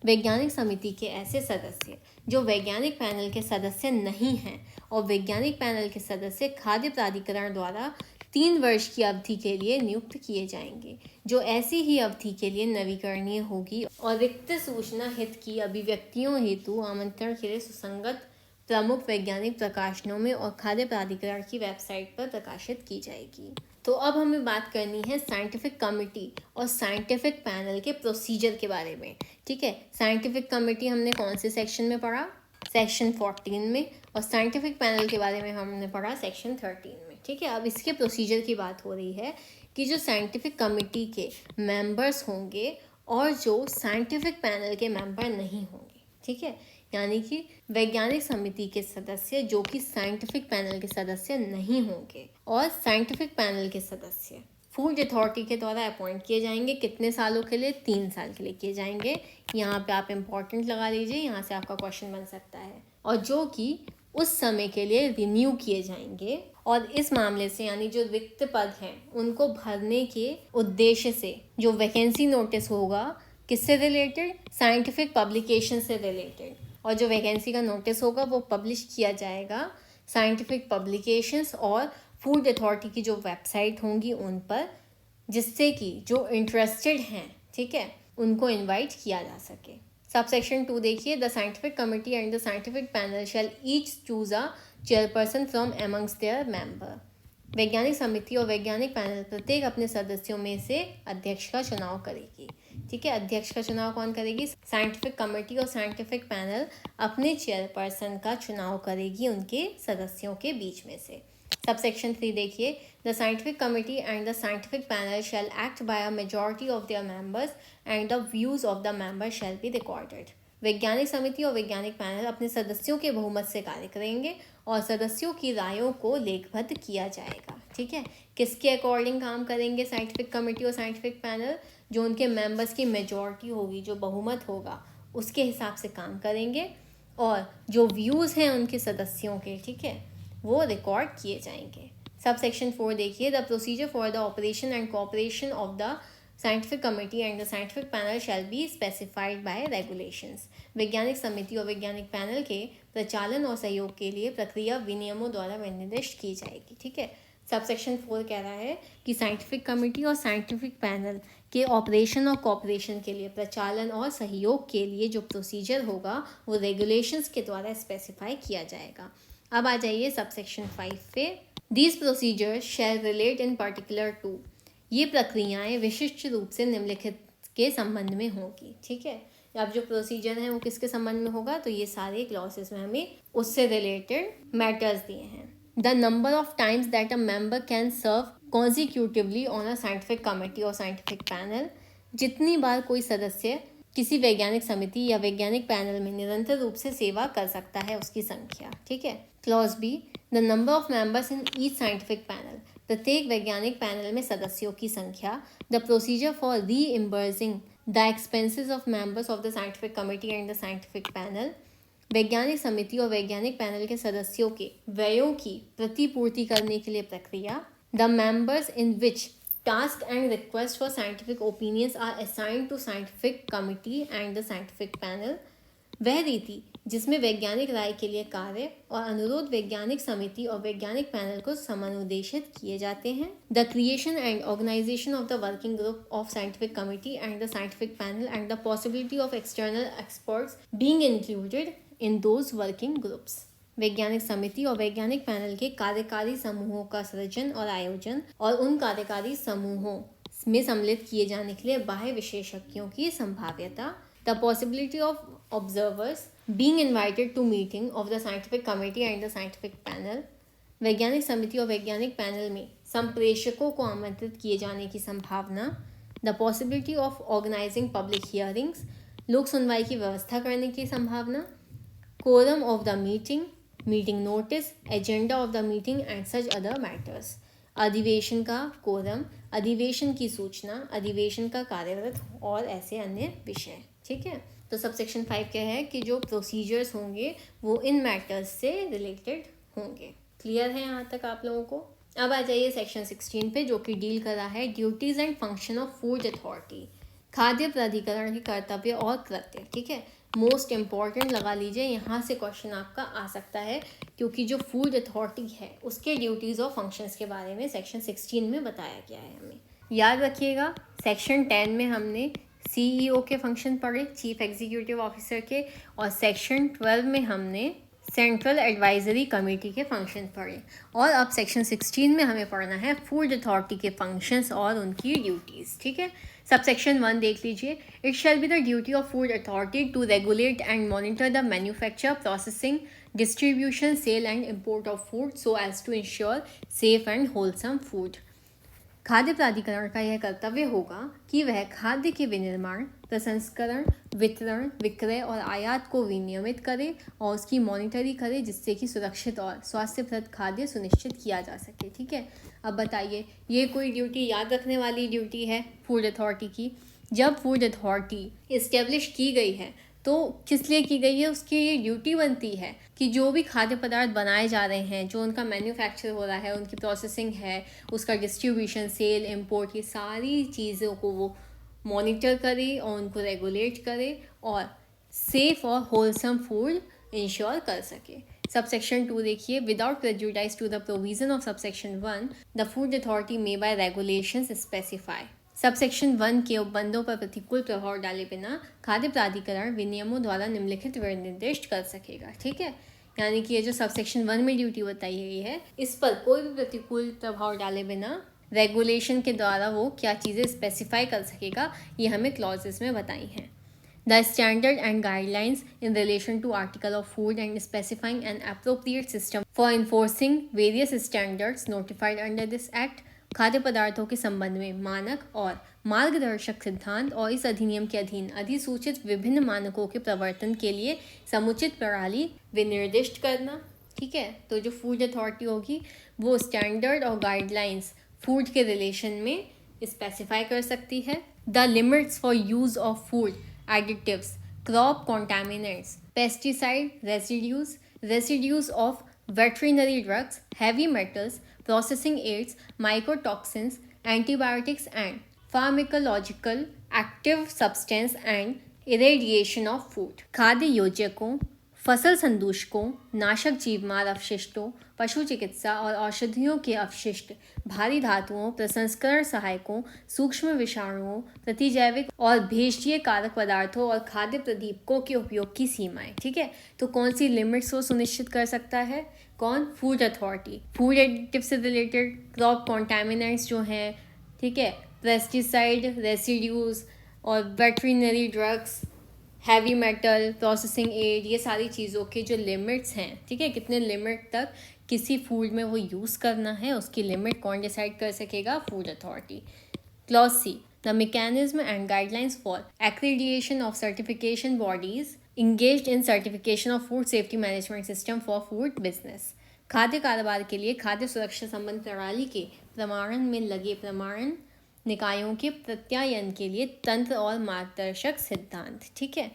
वैज्ञानिक समिति के ऐसे सदस्य जो वैज्ञानिक panel के सदस्य नहीं हैं और वैज्ञानिक पैनल के सदस्य खाद्य प्राधिकरण द्वारा 3 वर्ष की अवधि के लिए नियुक्त किए जाएंगे, जो ऐसी ही अवधि के लिए नवीकरणीय होगी और रिक्त सूचना हित की अभिव्यक्तियों हेतु आमंत्रण के लिए सुसंगत प्रमुख वैज्ञानिक प्रकाशनों में और खाद्य प्राधिकरण की वेबसाइट पर प्रकाशित की जाएगी। तो अब हमें बात करनी है साइंटिफिक कमेटी और साइंटिफिक पैनल के प्रोसीजर के बारे में। ठीक है, साइंटिफिक कमेटी हमने कौन से सेक्शन में पढ़ा? सेक्शन 14 में। और साइंटिफिक पैनल के बारे में हमने पढ़ा सेक्शन 13 में। ठीक है, अब इसके प्रोसीजर की बात हो रही है कि जो साइंटिफिक कमेटी के मेंबर्स होंगे और जो साइंटिफिक पैनल के मेंबर नहीं होंगे, ठीक है, यानी कि वैज्ञानिक समिति के सदस्य जो कि साइंटिफिक पैनल के सदस्य नहीं होंगे और साइंटिफिक पैनल के सदस्य फूड अथॉरिटी के द्वारा अपॉइंट किए जाएंगे। कितने सालों के लिए? 3 साल के लिए किए जाएंगे। यहाँ पे आप इम्पोर्टेंट लगा लीजिए, यहाँ से आपका क्वेश्चन बन सकता है। और जो कि उस समय के लिए रिन्यू किए जाएंगे और इस मामले से, यानी जो रिक्त पद हैं उनको भरने के उद्देश्य से जो वैकेंसी नोटिस होगा किससे रिलेटेड? साइंटिफिक पब्लिकेशन से रिलेटेड। और जो वैकेंसी का नोटिस होगा वो पब्लिश किया जाएगा साइंटिफिक पब्लिकेशंस और फूड अथॉरिटी की जो वेबसाइट होंगी उन पर, जिससे कि जो इंटरेस्टेड हैं, ठीक है, उनको इनवाइट किया जा सके। सबसेक्शन 2 देखिए। The scientific committee and the scientific panel shall each choose a chairperson from amongst their member. वैज्ञानिक समिति और वैज्ञानिक पैनल प्रत्येक अपने सदस्यों में से अध्यक्ष का चुनाव करेगी। ठीक है, अध्यक्ष का चुनाव कौन करेगी? साइंटिफिक कमेटी और साइंटिफिक पैनल अपने चेयरपर्सन का चुनाव करेगी उनके सदस्यों के बीच में से। सबसेक्शन 3 देखिए, the scientific committee and the scientific panel shall act by a majority of their members and the views of the member shall be recorded. वैज्ञानिक समिति और वैज्ञानिक पैनल अपने सदस्यों के बहुमत से कार्य करेंगे और सदस्यों की रायों को लेखबद्ध किया जाएगा। ठीक है, किसके अकॉर्डिंग काम करेंगे साइंटिफिक कमेटी और साइंटिफिक पैनल? जो उनके मेंबर्स की मेजॉरिटी होगी, जो बहुमत होगा, उसके हिसाब से काम करेंगे और जो व्यूज़ हैं उनके सदस्यों के, ठीक है, वो रिकॉर्ड किए जाएंगे। सब सेक्शन 4 देखिए, the procedure for the operation and cooperation of the scientific committee and the scientific panel shall be specified by regulations. वैज्ञानिक समिति और वैज्ञानिक पैनल के प्रचालन और सहयोग के लिए प्रक्रिया विनियमों द्वारा निर्दिष्ट की जाएगी। ठीक है, सबसेक्शन 4 कह रहा है कि साइंटिफिक कमेटी और साइंटिफिक पैनल के ऑपरेशन और कोऑपरेशन के लिए, प्रचालन और सहयोग के लिए जो प्रोसीजर होगा वो रेगुलेशंस के द्वारा स्पेसिफाई किया जाएगा। अब आ जाइए सबसेक्शन 5 पे। These procedures shall relate in particular to. ये प्रक्रियाएं विशिष्ट रूप से निम्नलिखित के संबंध में होगी। ठीक है, अब जो प्रोसीजर है वो किसके संबंध में होगा? तो ये सारे क्लॉसेस में हमें उससे रिलेटेड मैटर्स दिए हैं। The number of times that a member can serve consecutively on a scientific committee और साइंटिफिक पैनल। जितनी बार कोई सदस्य किसी वैज्ञानिक समिति या वैज्ञानिक पैनल में निरंतर रूप से सेवा कर सकता है, उसकी संख्या। ठीक है, clause B, the number of members in each scientific panel. प्रत्येक वैज्ञानिक पैनल में सदस्यों की संख्या। The procedure for reimbursing the expenses of members of the scientific committee and the scientific panel. वैज्ञानिक समिति और वैज्ञानिक पैनल के सदस्यों के व्ययों की प्रतिपूर्ति करने के लिए प्रक्रिया। The members in which task and request for scientific opinions are assigned to scientific committee and the scientific panel. वह रीति जिसमें वैज्ञानिक राय के लिए कार्य और अनुरोध वैज्ञानिक समिति और वैज्ञानिक पैनल को समानुदेशित किए जाते हैं। The creation and organisation of the working group of scientific committee and the scientific panel and the possibility of external experts being included in those working groups. वैज्ञानिक समिति और वैज्ञानिक पैनल के कार्यकारी समूहों का सृजन और आयोजन और उन कार्यकारी समूहों में सम्मिलित किए जाने के लिए बाह्य विशेषज्ञों की संभाव्यता। The possibility of observers being invited to meeting of the scientific committee and the scientific panel. वैज्ञानिक समिति और वैज्ञानिक पैनल में संप्रेषकों को आमंत्रित किए जाने की संभावना। The possibility of organising public hearings. लोक सुनवाई की व्यवस्था करने की संभावना। Quorum of the meeting notice, agenda of the meeting and such other matters. अधिवेशन का कोरम, अधिवेशन की सूचना, अधिवेशन का कार्यरत और ऐसे अन्य विषय। ठीक है, तो सबसेक्शन 5 क्या है कि जो प्रोसीजर्स होंगे वो इन मैटर्स से रिलेटेड होंगे। क्लियर है यहाँ तक आप लोगों को? अब आ जाइए सेक्शन 16 पे, जो कि डील कर रहा है duties and function of food authority. खाद्य प्राधिकरण के कर्तव्य और कृत्य। ठीक है, मोस्ट इम्पॉर्टेंट लगा लीजिए, यहाँ से क्वेश्चन आपका आ सकता है क्योंकि जो फूड अथॉरिटी है उसके ड्यूटीज़ और फंक्शंस के बारे में सेक्शन 16 में बताया गया है। हमें याद रखिएगा, सेक्शन 10 में हमने CEO के फंक्शन पढ़े, चीफ एग्जीक्यूटिव ऑफिसर के, और सेक्शन 12 में हमने सेंट्रल एडवाइजरी कमेटी के फंक्शन पढ़े, और अब सेक्शन 16 में हमें पढ़ना है फूड अथॉरिटी के फंक्शंस और उनकी ड्यूटीज़। ठीक है, सबसेक्शन 1 देख लीजिए। It shall be the duty of food authority to regulate and monitor the manufacture, processing, distribution, sale and import of food so as to ensure safe and wholesome food. खाद्य प्राधिकरण का यह कर्तव्य होगा कि वह खाद्य के विनिर्माण, प्रसंस्करण, वितरण, विक्रय और आयात को विनियमित करे और उसकी मॉनिटरी करे, जिससे कि सुरक्षित और स्वास्थ्यप्रद खाद्य सुनिश्चित किया जा सके। ठीक है, अब बताइए, ये कोई ड्यूटी याद रखने वाली ड्यूटी है फूड अथॉरिटी की? जब फूड अथॉरिटी इस्टेब्लिश की गई है तो किस लिए की गई है? उसकी ये ड्यूटी बनती है कि जो भी खाद्य पदार्थ बनाए जा रहे हैं, जो उनका मैन्युफैक्चर हो रहा है, उनकी प्रोसेसिंग है, उसका डिस्ट्रीब्यूशन, सेल, इंपोर्ट, ये सारी चीज़ों को वो मॉनिटर करे और उनको रेगुलेट करे और सेफ और होलसम फूड इंश्योर कर सके। सबसेक्शन 2 देखिए, without prejudice to the provision of subsection 1 the food authority may by regulations specify. Subsection 1 के उपबंधों पर प्रतिकूल प्रभाव डाले बिना खाद्य प्राधिकरण विनियमों द्वारा निम्नलिखित निर्दिष्ट कर सकेगा। ठीक है, यानी कि ये जो सबसेक्शन 1 में ड्यूटी बताई गई है, इस पर कोई भी प्रतिकूल प्रभाव डाले बिना रेगुलेशन के द्वारा वो क्या चीज़ें स्पेसिफाई कर सकेगा, ये हमें क्लॉजेस में बताई हैं. The standard and guidelines in relation to article of food and specifying an appropriate system for enforcing various standards notified under this act. खाद्य पदार्थों के संबंध में मानक और मार्गदर्शक सिद्धांत और इस अधिनियम के अधीन अधिसूचित विभिन्न मानकों के प्रवर्तन के लिए समुचित प्रणाली विनिर्दिष्ट करना. ठीक है, तो जो फूड अथॉरिटी होगी वो स्टैंडर्ड और गाइडलाइंस फूड के रिलेशन में स्पेसिफाई कर सकती है. The limits for use of food additives, crop contaminants, pesticide residues of veterinary drugs, heavy metals, processing aids, mycotoxins, antibiotics and pharmacological active substance and irradiation of food. खाद्य योजकों, फसल संदूषकों, नाशक जीवमार अवशिष्टों, पशु चिकित्सा और औषधियों के अवशिष्ट, भारी धातुओं, प्रसंस्करण सहायकों, सूक्ष्म विषाणुओं, प्रतिजैविक और भेषजीय कारक पदार्थों और खाद्य प्रदीपकों के उपयोग की सीमाएं. ठीक है, तो कौन सी लिमिट्स वो सुनिश्चित कर सकता है? कौन? Food authority. फूड एडिटिव से रिलेटेड क्रॉप कॉन्टामिनेंट्स जो हैं, ठीक है, पेस्टिसाइड रेसिड्यूज और veterinary drugs, heavy metal, processing aid, ये सारी चीज़ों के जो लिमिट्स हैं, ठीक है, कितने लिमिट तक किसी फूड में वो यूज़ करना है, उसकी लिमिट कौन डिसाइड कर सकेगा? Food authority. Clause C, the mechanism and guidelines for accreditation of certification bodies engaged in certification of food safety management system for food business. खाद्य कारोबार के लिए खाद्य सुरक्षा संबंध प्रणाली के प्रमाणन में लगे प्रमाणन निकायों के प्रत्यायन के लिए तंत्र और मार्गदर्शक सिद्धांत. ठीक है,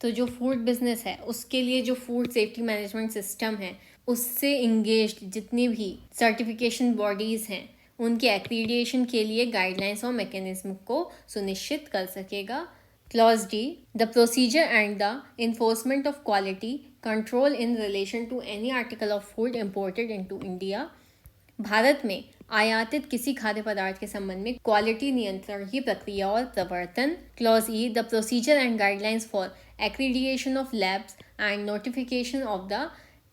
तो जो फूड बिजनेस है उसके लिए जो फूड सेफ्टी मैनेजमेंट सिस्टम है उससे इंगेज्ड जितनी भी सर्टिफिकेशन बॉडीज़ हैं उनके एक्रीडिएशन के लिए गाइडलाइंस और मैकेनिज्म को सुनिश्चित कर सकेगा. Clause D, the procedure and the enforcement of quality control in relation to any article of food imported into India. भारत में आयातित किसी खाद्य पदार्थ के संबंध में क्वालिटी नियंत्रण की प्रक्रिया और प्रवर्तन. Clause E, the procedure and guidelines for accreditation of labs and notification of the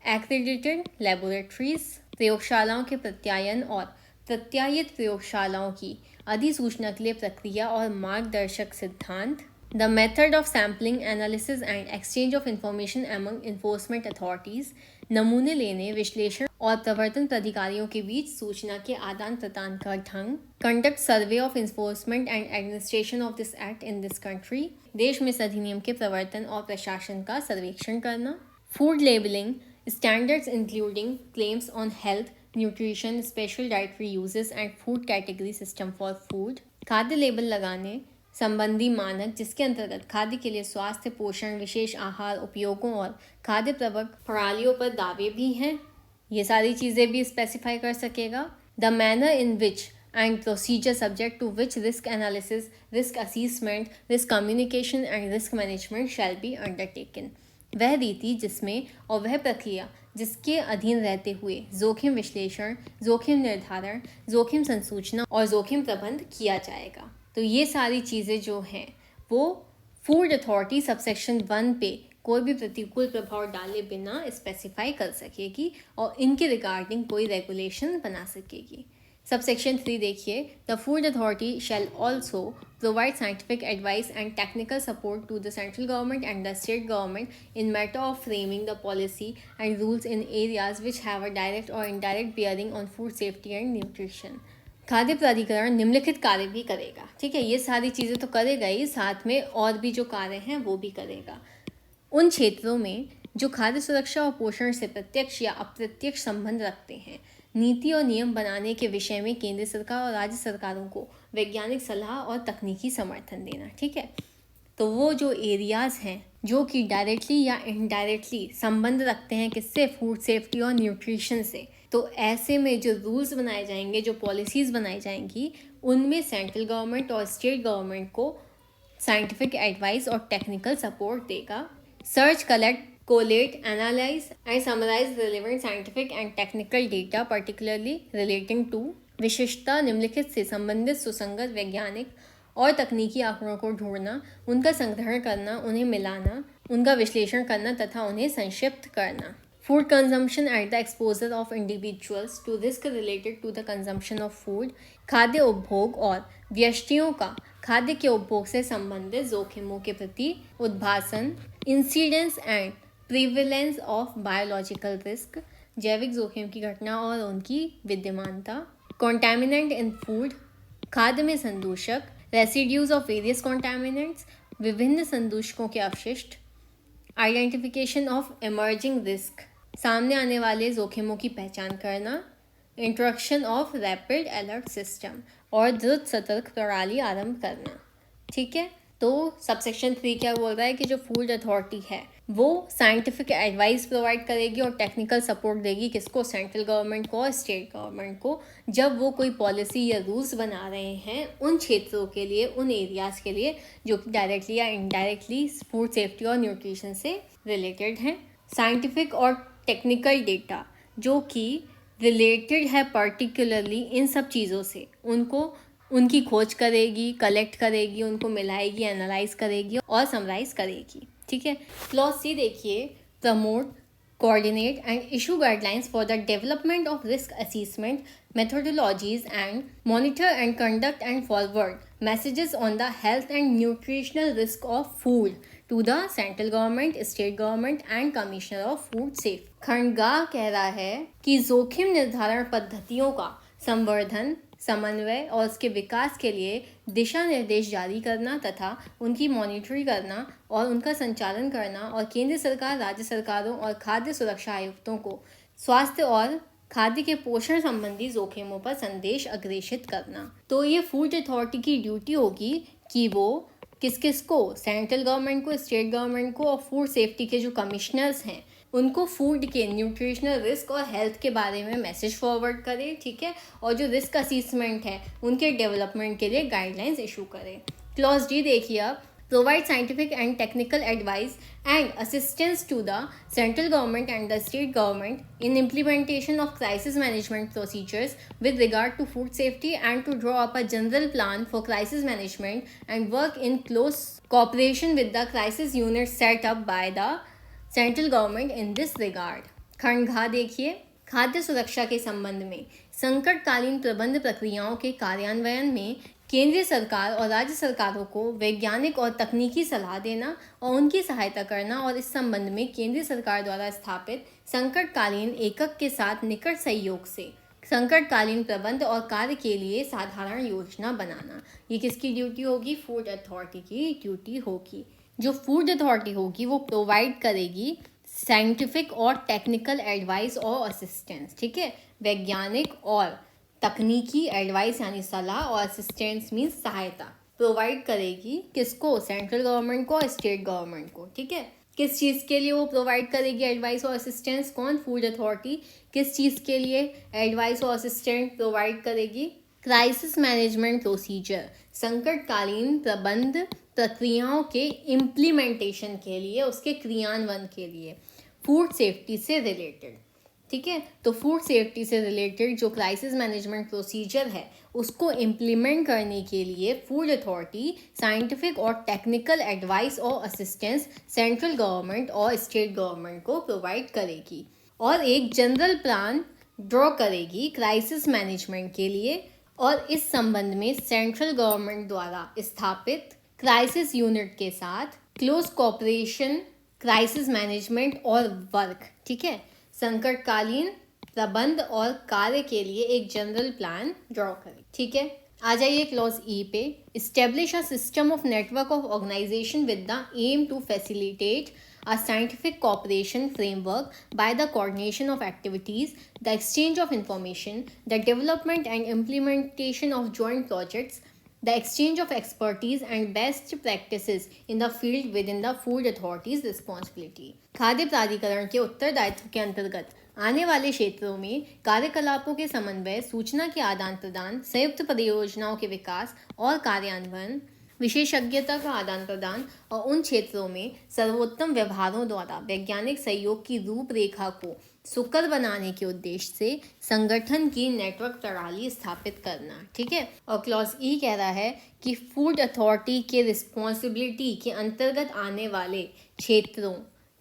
accredited laboratories. प्रयोगशालाओं के प्रत्यायन और प्रत्यायित प्रयोगशालाओं की अधिसूचना के लिए प्रक्रिया और मार्गदर्शक सिद्धांत. The method of sampling, analysis and exchange of information among enforcement authorities. नमूने लेने, विश्लेषण और प्रवर्तन प्राधिकारियों के बीच सूचना के आदान प्रदान का ढंग. Conduct survey of enforcement and administration of this act in this country. देश में इस अधिनियम के प्रवर्तन और प्रशासन का सर्वेक्षण करना. Food labelling standards including claims on health, nutrition, special dietary uses and food category system for food. खाद्य लेबल लगाने संबंधी मानक जिसके अंतर्गत खाद्य के लिए स्वास्थ्य, पोषण, विशेष आहार उपयोगों और खाद्य प्रवर्तक प्रणालियों पर दावे भी हैं, ये सारी चीज़ें भी स्पेसिफाई कर सकेगा. The manner in which and procedure subject to which risk analysis, risk assessment, risk communication and risk management shall be undertaken. वह रीति जिसमें और वह प्रक्रिया जिसके अधीन रहते हुए जोखिम विश्लेषण, जोखिम निर्धारण, जोखिम संसूचना और जोखिम प्रबंध किया जाएगा. तो ये सारी चीज़ें जो हैं वो फूड अथॉरिटी सबसेक्शन 1 पे कोई भी प्रतिकूल प्रभाव डाले बिना स्पेसिफाई कर सकेगी और इनके रिगार्डिंग कोई रेगुलेशन बना सकेगी. सबसेक्शन 3 देखिए, the food authority shall also provide scientific advice and technical support to the central government and the state government in matter of framing the policy and rules in areas which have a direct और indirect bearing on food safety and nutrition. खाद्य प्राधिकरण निम्नलिखित कार्य भी करेगा. ठीक है, ये सारी चीज़ें तो करेगा ही, साथ में और भी जो कार्य हैं वो भी करेगा. उन क्षेत्रों में जो खाद्य सुरक्षा और पोषण से प्रत्यक्ष या अप्रत्यक्ष संबंध रखते हैं, नीति और नियम बनाने के विषय में केंद्र सरकार और राज्य सरकारों को वैज्ञानिक सलाह और तकनीकी समर्थन देना. ठीक है, तो वो जो एरियाज़ हैं जो कि डायरेक्टली या इनडायरेक्टली संबंध रखते हैं किससे? फूड सेफ्टी और न्यूट्रिशन से. तो ऐसे में जो रूल्स बनाए जाएंगे, जो पॉलिसीज़ बनाई जाएंगी, उनमें सेंट्रल गवर्नमेंट और स्टेट गवर्नमेंट को साइंटिफिक एडवाइस और टेक्निकल सपोर्ट देगा. Search, collect, collate, analyze and summarize relevant scientific and technical data particularly relating to विशिष्टता निम्नलिखित से संबंधित सुसंगत वैज्ञानिक और तकनीकी आंकड़ों को ढूंढना, उनका संग्रहण करना, उन्हें मिलाना, उनका विश्लेषण करना तथा उन्हें संक्षिप्त करना. Food consumption at the exposure of individuals to risk related to the consumption of food, खाद्य उपभोग और व्यष्टियों का खाद्य के उपभोग से संबंधित जोखिमों के प्रति उद्भासन, incidence and prevalence of biological risk, जैविक जोखिम की घटना और उनकी विद्यमानता, कॉन्टैमिनेंट इन फूड, खाद्य में संदूषक, रेसिड्यूज ऑफ वेरियस कॉन्टैमिनेंट्स, विभिन्न संदूषकों के अवशिष्ट, आइडेंटिफिकेशन ऑफ इमर्जिंग रिस्क, सामने आने वाले जोखिमों की पहचान करना, introduction of rapid alert system और द्रुत सतर्क प्रणाली आरंभ करना। ठीक है, तो सबसेक्शन 3 क्या बोल रहा है कि जो फूड अथॉरिटी है वो साइंटिफिक एडवाइस प्रोवाइड करेगी और टेक्निकल सपोर्ट देगी किसको, सेंट्रल गवर्नमेंट को और स्टेट गवर्नमेंट को, जब वो कोई पॉलिसी या रूल्स बना रहे हैं उन क्षेत्रों के लिए, उन एरियाज़ के लिए जो कि डायरेक्टली या इनडायरेक्टली फूड सेफ्टी और न्यूट्रिशन से रिलेटेड हैं। साइंटिफिक और टेक्निकल डेटा जो कि रिलेटेड है पर्टिकुलरली इन सब चीज़ों से, उनको उनकी खोज करेगी, कलेक्ट करेगी, उनको मिलाएगी, एनालाइज करेगी और समराइज करेगी। ठीक है, क्लॉज सी देखिए, promote, coordinate and issue guidelines for the development of risk assessment methodologies and monitor and conduct and forward messages on the health and nutritional risk of food to the central government, state government and commissioner of food safety। खंडगाह कह रहा है कि जोखिम निर्धारण पद्धतियों का संवर्धन, समन्वय और उसके विकास के लिए दिशा निर्देश जारी करना तथा उनकी मॉनिटरिंग करना और उनका संचालन करना और केंद्र सरकार, राज्य सरकारों और खाद्य सुरक्षा आयुक्तों को स्वास्थ्य और खाद्य के पोषण संबंधी जोखिमों पर संदेश अग्रेषित करना। तो ये फूड अथॉरिटी की ड्यूटी होगी कि वो किस किस को, सेंट्रल गवर्नमेंट को, स्टेट गवर्नमेंट को और फूड सेफ्टी के जो कमिश्नर्स हैं उनको फूड के न्यूट्रिशनल रिस्क और हेल्थ के बारे में मैसेज फॉरवर्ड करे। ठीक है, और जो रिस्क असेसमेंट है उनके डेवलपमेंट के लिए गाइडलाइंस इशू करे। क्लॉज डी देखिए आप, provide scientific and technical advice and assistance to the central government and the state government in implementation of crisis management procedures with regard to food safety and to draw up a general plan for crisis management and work in close cooperation with the crisis unit set up by the central government in this regard. खंड घ देखिए, खाद्य सुरक्षा के संबंध में संकटकालीन प्रबंध प्रक्रियाओं के कार्यान्वयन में केंद्रीय सरकार और राज्य सरकारों को वैज्ञानिक और तकनीकी सलाह देना और उनकी सहायता करना और इस संबंध में केंद्रीय सरकार द्वारा स्थापित संकटकालीन एकक के साथ निकट सहयोग से संकटकालीन प्रबंध और कार्य के लिए साधारण योजना बनाना। ये किसकी ड्यूटी होगी? फूड अथॉरिटी की ड्यूटी होगी। जो फूड अथॉरिटी होगी वो प्रोवाइड करेगी साइंटिफिक और टेक्निकल एडवाइस और असिस्टेंस। ठीक है, वैज्ञानिक और तकनीकी एडवाइस यानी सलाह और असिस्टेंस मीन्स सहायता प्रोवाइड करेगी किसको? सेंट्रल गवर्नमेंट को और स्टेट गवर्नमेंट को। ठीक है, किस चीज़ के लिए वो प्रोवाइड करेगी एडवाइस और असिस्टेंस? कौन? Food authority. किस चीज़ के लिए एडवाइस और असिस्टेंट प्रोवाइड करेगी? क्राइसिस मैनेजमेंट प्रोसीजर, संकटकालीन प्रबंध प्रक्रियाओं के इम्प्लीमेंटेशन के लिए, उसके क्रियान्वयन के लिए, फूड सेफ्टी से रिलेटेड। ठीक है, तो फूड सेफ्टी से रिलेटेड जो क्राइसिस मैनेजमेंट प्रोसीजर है उसको इम्प्लीमेंट करने के लिए फूड अथॉरिटी साइंटिफिक और टेक्निकल एडवाइस और असिस्टेंस सेंट्रल गवर्नमेंट और स्टेट गवर्नमेंट को प्रोवाइड करेगी और एक जनरल प्लान ड्रॉ करेगी क्राइसिस मैनेजमेंट के लिए। और इस संबंध में सेंट्रल गवर्नमेंट द्वारा स्थापित क्राइसिस यूनिट के साथ क्लोज कोऑपरेशन, क्राइसिस मैनेजमेंट और वर्क, ठीक है, संकटकालीन प्रबंध और कार्य के लिए एक जनरल प्लान ड्रॉ करें। ठीक है, आ जाइए क्लॉज ई पे। Establish a system of network of organisation with the aim to facilitate a scientific cooperation framework by the coordination of activities, the exchange of information, the development and implementation of joint projects, the exchange of expertise and best practices in the field within the food authority's responsibility। खाद्य प्राधिकरण के उत्तरदायित्व के अंतर्गत आने वाले क्षेत्रों में कार्यकलापों के समन्वय, सूचना के आदान प्रदान, संयुक्त परियोजनाओं के विकास और कार्यान्वयन, विशेषज्ञता का आदान प्रदान और उन क्षेत्रों में सर्वोत्तम व्यवहारों द्वारा वैज्ञानिक सहयोग की रूपरेखा को सुकर बनाने के उद्देश्य से संगठन की नेटवर्क प्रणाली स्थापित करना। ठीक है, और क्लॉज ई कह रहा है कि फूड अथॉरिटी के रिस्पॉन्सिबिलिटी के अंतर्गत आने वाले क्षेत्रों,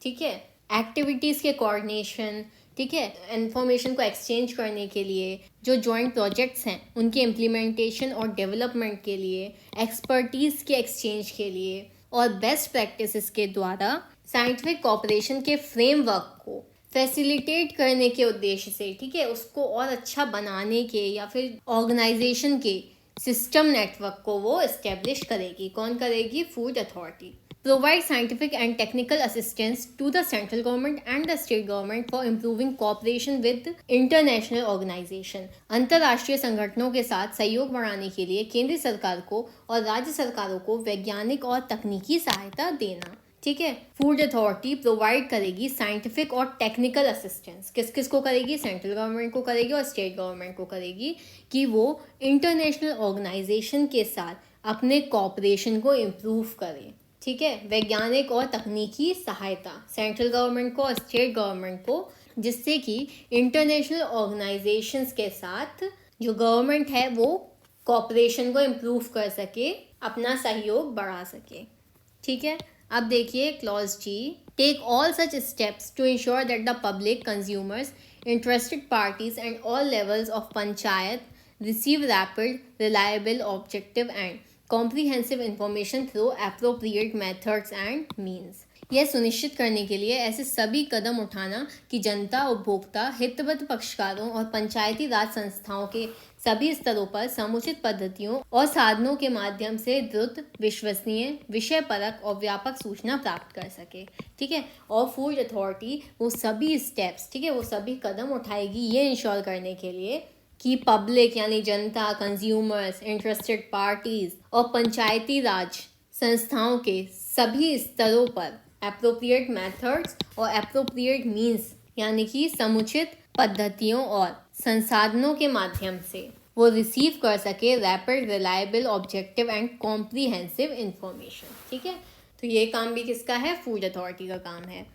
ठीक है, एक्टिविटीज़ के कोऑर्डिनेशन, ठीक है, इंफॉर्मेशन को एक्सचेंज करने के लिए, जो जॉइंट प्रोजेक्ट्स हैं उनके इम्प्लीमेंटेशन और डेवलपमेंट के लिए, एक्सपर्टीज़ के एक्सचेंज के लिए और बेस्ट प्रैक्टिसेस के द्वारा साइंटिफिक कॉपरेशन के फ्रेमवर्क को फैसिलिटेट करने के उद्देश्य से, ठीक है, उसको और अच्छा बनाने के या फिर ऑर्गेनाइजेशन के सिस्टम नेटवर्क को वो इस्टेब्लिश करेगी। कौन करेगी? Food authority. Provide scientific and technical assistance to the central government and the state government for improving cooperation with international organization। अंतर्राष्ट्रीय संगठनों के साथ सहयोग बढ़ाने के लिए केंद्र सरकार को और राज्य सरकारों को वैज्ञानिक और तकनीकी सहायता देना। ठीक है, फूड अथॉरिटी प्रोवाइड करेगी साइंटिफिक और टेक्निकल असिस्टेंस। किस किस को करेगी? सेंट्रल गवर्नमेंट को करेगी और स्टेट गवर्नमेंट को करेगी कि वो इंटरनेशनल ऑर्गेनाइजेशन के साथ अपने कॉपरेशन को इम्प्रूव करें। ठीक है, वैज्ञानिक और तकनीकी सहायता सेंट्रल गवर्नमेंट को और स्टेट गवर्नमेंट को, जिससे कि इंटरनेशनल ऑर्गेनाइजेशंस के साथ जो गवर्नमेंट है वो कॉपरेशन को इम्प्रूव कर सके, अपना सहयोग बढ़ा सके। ठीक है, अब देखिए clause G, take all such steps to ensure that the public, consumers, interested parties and all levels of panchayat receive rapid, reliable, objective and comprehensive information through appropriate methods and means. यह सुनिश्चित करने के लिए ऐसे सभी कदम उठाना कि जनता, उपभोक्ता, हितबद्ध पक्षकारों और पंचायती राज संस्थाओं के सभी स्तरों पर समुचित पद्धतियों और साधनों के माध्यम से द्रुत, विश्वसनीय, विषय परक और व्यापक सूचना प्राप्त कर सके। ठीक है, और फूड अथॉरिटी वो सभी स्टेप्स, ठीक है, वो सभी कदम उठाएगी ये इंश्योर करने के लिए कि पब्लिक यानी जनता, कंज्यूमर्स, इंटरेस्टेड पार्टीज और पंचायती राज संस्थाओं के सभी स्तरों पर एप्रोप्रिएट मेथड्स और एप्रोप्रिएट मीन्स यानी कि समुचित पद्धतियों और संसाधनों के माध्यम से वो रिसीव कर सके rapid, reliable, objective and comprehensive information. ठीक है, तो ये काम भी किसका है? फूड अथॉरिटी का काम है।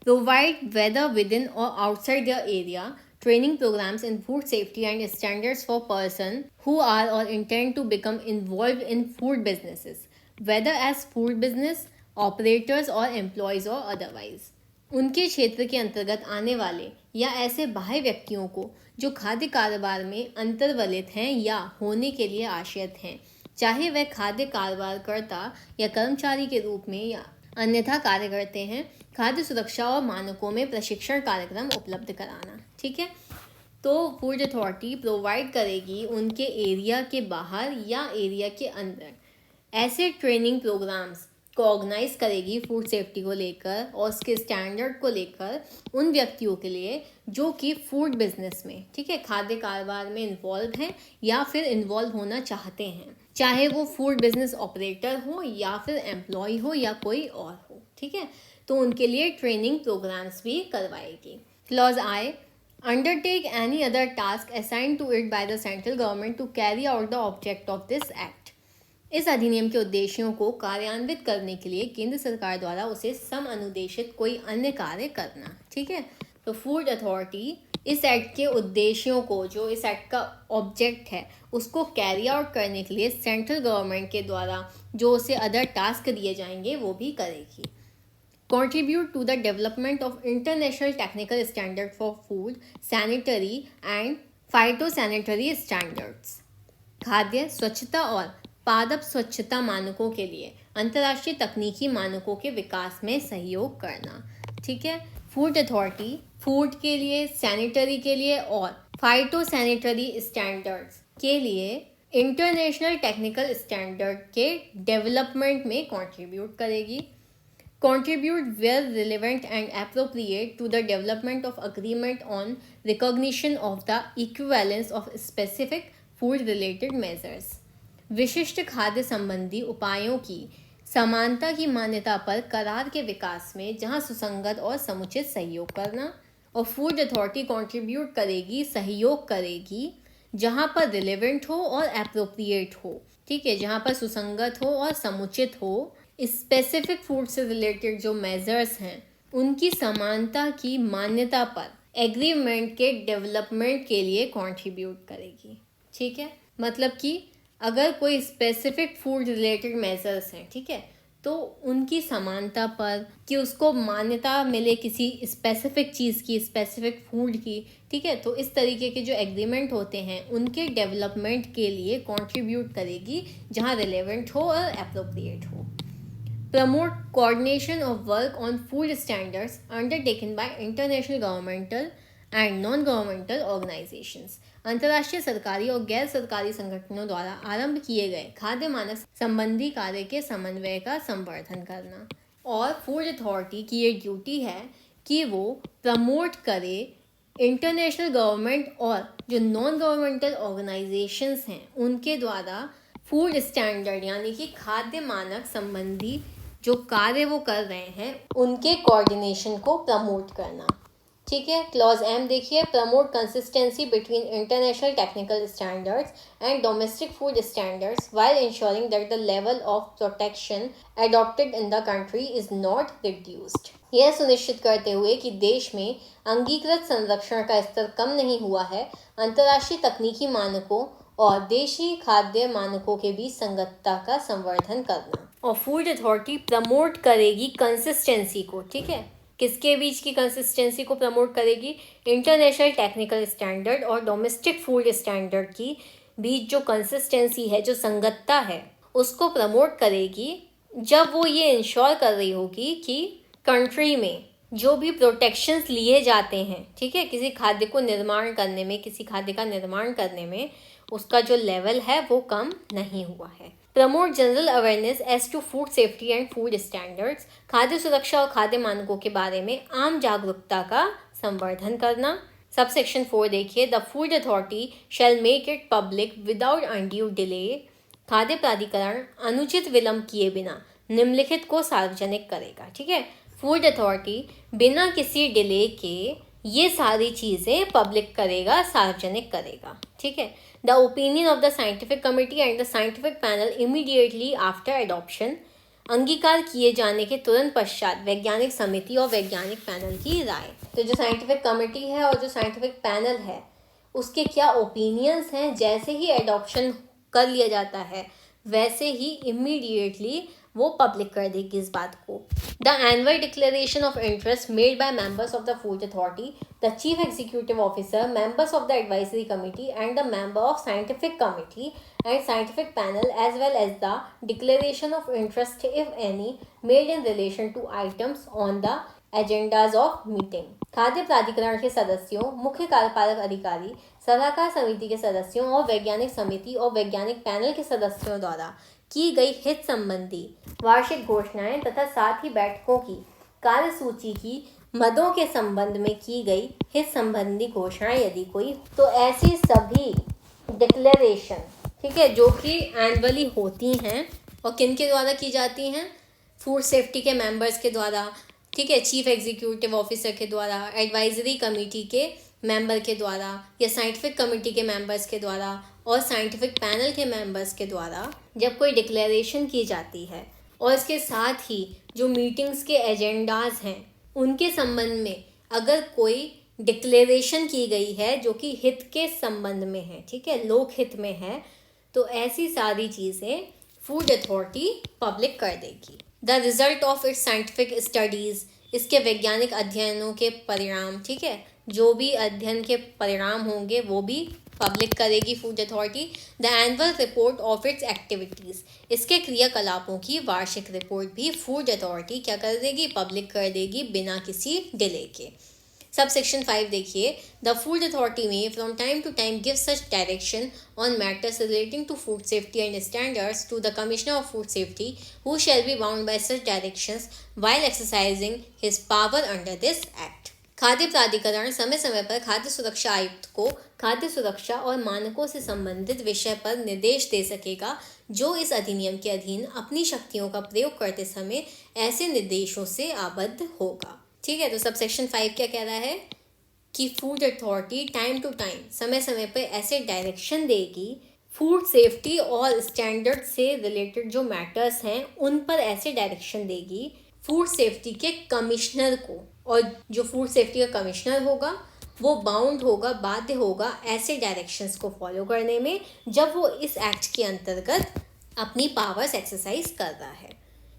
प्रोवाइड वेदर विद इन और outside the area training programs in food safety and standards for person who are or intend to become involved in food businesses, whether as food business operators or employees or otherwise। उनके क्षेत्र के अंतर्गत आने वाले या ऐसे बाह्य व्यक्तियों को जो खाद्य कारोबार में अंतर्वलित हैं या होने के लिए आश्रित हैं, चाहे वह खाद्य कारोबार करता या कर्मचारी के रूप में या अन्यथा कार्य करते हैं, खाद्य सुरक्षा और मानकों में प्रशिक्षण कार्यक्रम उपलब्ध कराना। ठीक है, तो फूड अथॉरिटी प्रोवाइड करेगी उनके एरिया के बाहर या एरिया के अंदर ऐसे ट्रेनिंग प्रोग्राम्स को ऑर्गेनाइज करेगी फूड सेफ्टी को लेकर और उसके स्टैंडर्ड को लेकर उन व्यक्तियों के लिए जो कि फूड बिजनेस में, ठीक है, खाद्य कारोबार में इन्वॉल्व हैं या फिर इन्वॉल्व होना चाहते हैं, चाहे वो फूड बिजनेस ऑपरेटर हो या फिर एम्प्लॉय हो या कोई और हो। ठीक है, तो उनके लिए ट्रेनिंग प्रोग्राम्स भी करवाएगी। Clause I, undertake any other task assigned to it by the central government to carry out the object of this act। इस अधिनियम के उद्देश्यों को कार्यान्वित करने के लिए केंद्र सरकार द्वारा उसे सम अनुदेशित कोई अन्य कार्य करना। ठीक है, तो फूड अथॉरिटी इस एक्ट के उद्देश्यों को, जो इस एक्ट का ऑब्जेक्ट है, उसको कैरी आउट करने के लिए सेंट्रल गवर्नमेंट के द्वारा जो उसे अदर टास्क दिए जाएंगे वो भी करेगी। Contribute to the development of international technical standards for food, sanitary and phytosanitary standards। खाद्य स्वच्छता और पादप स्वच्छता मानकों के लिए अंतर्राष्ट्रीय तकनीकी मानकों के विकास में सहयोग करना। ठीक है, फूड अथॉरिटी फूड के लिए, सैनिटरी के लिए और फाइटोसैनिटरी स्टैंडर्ड्स के लिए इंटरनेशनल टेक्निकल स्टैंडर्ड के डेवलपमेंट में कंट्रीब्यूट करेगी। Contribute where relevant and appropriate to the development of agreement on recognition of the equivalence of specific food related measures। विशिष्ट खाद्य संबंधी उपायों की समानता की मान्यता पर करार के विकास में जहां सुसंगत और समुचित सहयोग करना। और फूड अथॉरिटी कंट्रीब्यूट करेगी, सहयोग करेगी जहां पर रिलेवेंट हो और एप्रोप्रिएट हो। ठीक है, जहां पर सुसंगत हो और समुचित हो, स्पेसिफिक फूड से रिलेटेड जो मेजर्स हैं उनकी समानता की मान्यता पर एग्रीमेंट के डेवलपमेंट के लिए कंट्रीब्यूट करेगी। ठीक है, मतलब कि अगर कोई स्पेसिफिक फूड रिलेटेड मेजर्स हैं, ठीक है, तो उनकी समानता पर, कि उसको मान्यता मिले किसी स्पेसिफिक चीज़ की, स्पेसिफिक फूड की, ठीक है, तो इस तरीके के जो एग्रीमेंट होते हैं उनके डेवलपमेंट के लिए कंट्रीब्यूट करेगी जहां रिलेवेंट हो और अप्रोप्रिएट हो. Promote coordination of work on food standards undertaken by international governmental and non-governmental organizations. अंतर्राष्ट्रीय सरकारी और गैर सरकारी संगठनों द्वारा आरंभ किए गए खाद्य मानक संबंधी कार्य के समन्वय का संवर्धन करना. और फूड अथॉरिटी की ये ड्यूटी है कि वो प्रमोट करे इंटरनेशनल गवर्नमेंट और जो नॉन गवर्नमेंटल ऑर्गेनाइजेशंस हैं उनके द्वारा फूड स्टैंडर्ड यानी कि खाद्य मानक संबंधी जो कार्य वो कर रहे हैं उनके कोऑर्डिनेशन को प्रमोट करना. ठीक है, क्लॉज एम देखिए, promote consistency between international technical standards and domestic food standards while ensuring that the level of protection adopted in the country is not reduced. यह सुनिश्चित करते हुए कि देश में अंगीकृत संरक्षण का स्तर कम नहीं हुआ है, अंतर्राष्ट्रीय तकनीकी मानकों और देशी खाद्य मानकों के बीच संगतता का संवर्धन करना. और फूड अथॉरिटी प्रमोट करेगी कंसिस्टेंसी को. ठीक है, किसके बीच की कंसिस्टेंसी को प्रमोट करेगी? इंटरनेशनल टेक्निकल स्टैंडर्ड और डोमेस्टिक फूड स्टैंडर्ड की बीच जो कंसिस्टेंसी है, जो संगतता है, उसको प्रमोट करेगी जब वो ये इंश्योर कर रही होगी कि कंट्री में जो भी प्रोटेक्शंस लिए जाते हैं, ठीक है, किसी खाद्य को निर्माण करने में, किसी खाद्य का निर्माण करने में, उसका जो लेवल है वो कम नहीं हुआ है. Promote general awareness as to food safety and food standards. खाद्य सुरक्षा और खाद्य मानकों के बारे में आम जागरूकता का संवर्धन करना. सबसेक्शन 4 देखिए, the food authority shell make it public without undue delay. खाद्य प्राधिकरण अनुचित विलंब किए बिना निम्नलिखित को सार्वजनिक करेगा. ठीक है, फूड अथॉरिटी बिना किसी डिले के ये सारी चीज़ें पब्लिक करेगा, सार्वजनिक करेगा. ठीक है, the opinion of the scientific committee and the scientific panel immediately after adoption. अंगीकार किए जाने के तुरंत पश्चात वैज्ञानिक समिति और वैज्ञानिक पैनल की राय. तो जो साइंटिफिक कमिटी है और जो साइंटिफिक पैनल है उसके क्या ओपिनियंस हैं, जैसे ही एडॉप्शन कर लिया जाता है वैसे ही इमीडिएटली वो पब्लिक कर देगी इस बात को. The annual declaration of interest made by members of the food authority, the chief executive officer, members of the advisory committee and the member of scientific committee and scientific panel as well as the declaration of interest if any made in relation to items on the agendas of meeting. खाद्य प्राधिकरण के सदस्यों, मुख्य कार्यपालक अधिकारी, सलाहकार समिति के सदस्यों और वैज्ञानिक समिति और वैज्ञानिक पैनल के सदस्यों द्वारा की गई हित संबंधी वार्षिक घोषणाएं तथा साथ ही बैठकों की कार्यसूची की मदों के संबंध में की गई हित संबंधी घोषणाएं यदि कोई, तो ऐसी सभी डिक्लेरेशन, ठीक है, जो कि एनुअली होती हैं और किन के द्वारा की जाती हैं? फूड सेफ्टी के मेंबर्स के द्वारा, ठीक है, चीफ एग्जीक्यूटिव ऑफिसर के द्वारा, एडवाइजरी कमेटी के मेंबर के द्वारा या साइंटिफिक कमेटी के मेंबर्स के द्वारा और साइंटिफिक पैनल के मेंबर्स के द्वारा जब कोई डिक्लेरेशन की जाती है और इसके साथ ही जो मीटिंग्स के एजेंडाज हैं उनके संबंध में अगर कोई डिक्लेरेशन की गई है जो कि हित के संबंध में है, ठीक है, लोक हित में है, तो ऐसी सारी चीज़ें फूड अथॉरिटी पब्लिक कर देगी. The result of its scientific studies, इसके वैज्ञानिक अध्ययनों के परिणाम, ठीक है, जो भी अध्ययन के परिणाम होंगे वो भी पब्लिक करेगी food authority. The annual report of its activities, इसके क्रियाकलापों की वार्षिक रिपोर्ट भी फूड अथॉरिटी क्या कर देगी? पब्लिक कर देगी बिना किसी डिले के. सबसेक्शन 5 देखिए, the food authority may from time to time give such direction on matters relating to food safety and standards to the commissioner of food safety who shall be bound by such directions while exercising his power under this act. खाद्य प्राधिकरण समय समय पर खाद्य सुरक्षा आयुक्त को खाद्य सुरक्षा और मानकों से संबंधित विषय पर निर्देश दे सकेगा जो इस अधिनियम के अधीन अपनी शक्तियों का प्रयोग करते समय ऐसे निर्देशों से आबद्ध होगा. ठीक है, तो सबसेक्शन 5 क्या कह रहा है कि food authority time to time, समय समय पर ऐसे डायरेक्शन देगी फूड सेफ्टी और स्टैंडर्ड से रिलेटेड जो मैटर्स हैं उन पर ऐसे डायरेक्शन देगी फूड सेफ्टी के कमिश्नर को, और जो फूड सेफ्टी का कमिश्नर होगा वो बाउंड होगा, बाध्य होगा ऐसे डायरेक्शंस को फॉलो करने में जब वो इस एक्ट के अंतर्गत अपनी पावर्स एक्सरसाइज कर रहा है.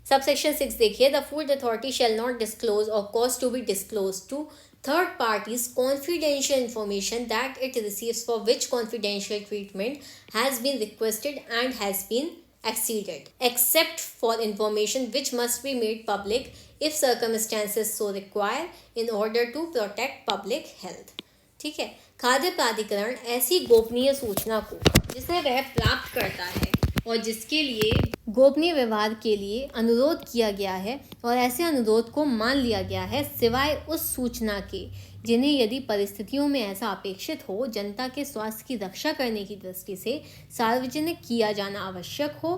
सबसेक्शन 6 देखिए, the food authority shall not disclose or cause to be disclose to third parties confidential information that it receives for which confidential treatment has been requested and has been exceeded, except for information which must be made public if circumstances so require in order to protect public health. ठीक है, खाद्य प्राधिकरण ऐसी गोपनीय सूचना को जिसे वह प्राप्त करता है और जिसके लिए गोपनीय व्यवहार के लिए अनुरोध किया गया है और ऐसे अनुरोध को मान लिया गया है, सिवाय उस सूचना के जिन्हें यदि परिस्थितियों में ऐसा अपेक्षित हो, जनता के स्वास्थ्य की रक्षा करने की दृष्टि से सार्वजनिक किया जाना आवश्यक हो,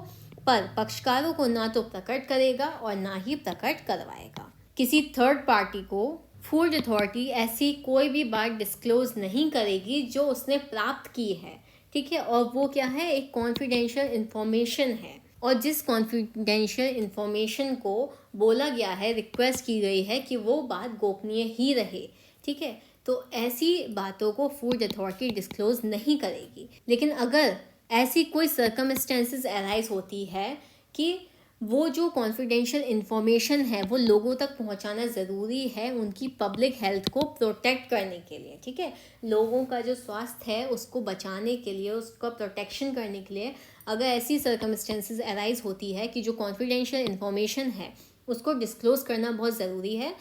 पर पक्षकारों को ना तो प्रकट करेगा और ना ही प्रकट करवाएगा। किसी थर्ड पार्टी को फूड अथॉरिटी ऐसी कोई भी बात डिस्क्लोज नहीं करेगी जो उसने प्राप्त की है, ठीक है, और वो क्या है, एक कॉन्फिडेंशियल इंफॉर्मेशन है, और जिस कॉन्फिडेंशियल इंफॉर्मेशन को बोला गया है, रिक्वेस्ट की गई है कि वो बात गोपनीय ही रहे, ठीक है, तो ऐसी बातों को फूड अथॉरिटी डिस्क्लोज नहीं करेगी। लेकिन अगर ऐसी कोई सर्कमस्टेंसेस अराइज होती है कि वो जो कॉन्फिडेंशियल इंफॉर्मेशन है वो लोगों तक पहुंचाना ज़रूरी है उनकी पब्लिक हेल्थ को प्रोटेक्ट करने के लिए, ठीक है, लोगों का जो स्वास्थ्य है उसको बचाने के लिए, उसका प्रोटेक्शन करने के लिए अगर ऐसी सर्कमस्टेंसेस अराइज होती है कि जो कॉन्फिडेंशियल इंफॉर्मेशन है उसको डिस्क्लोज करना बहुत ज़रूरी है,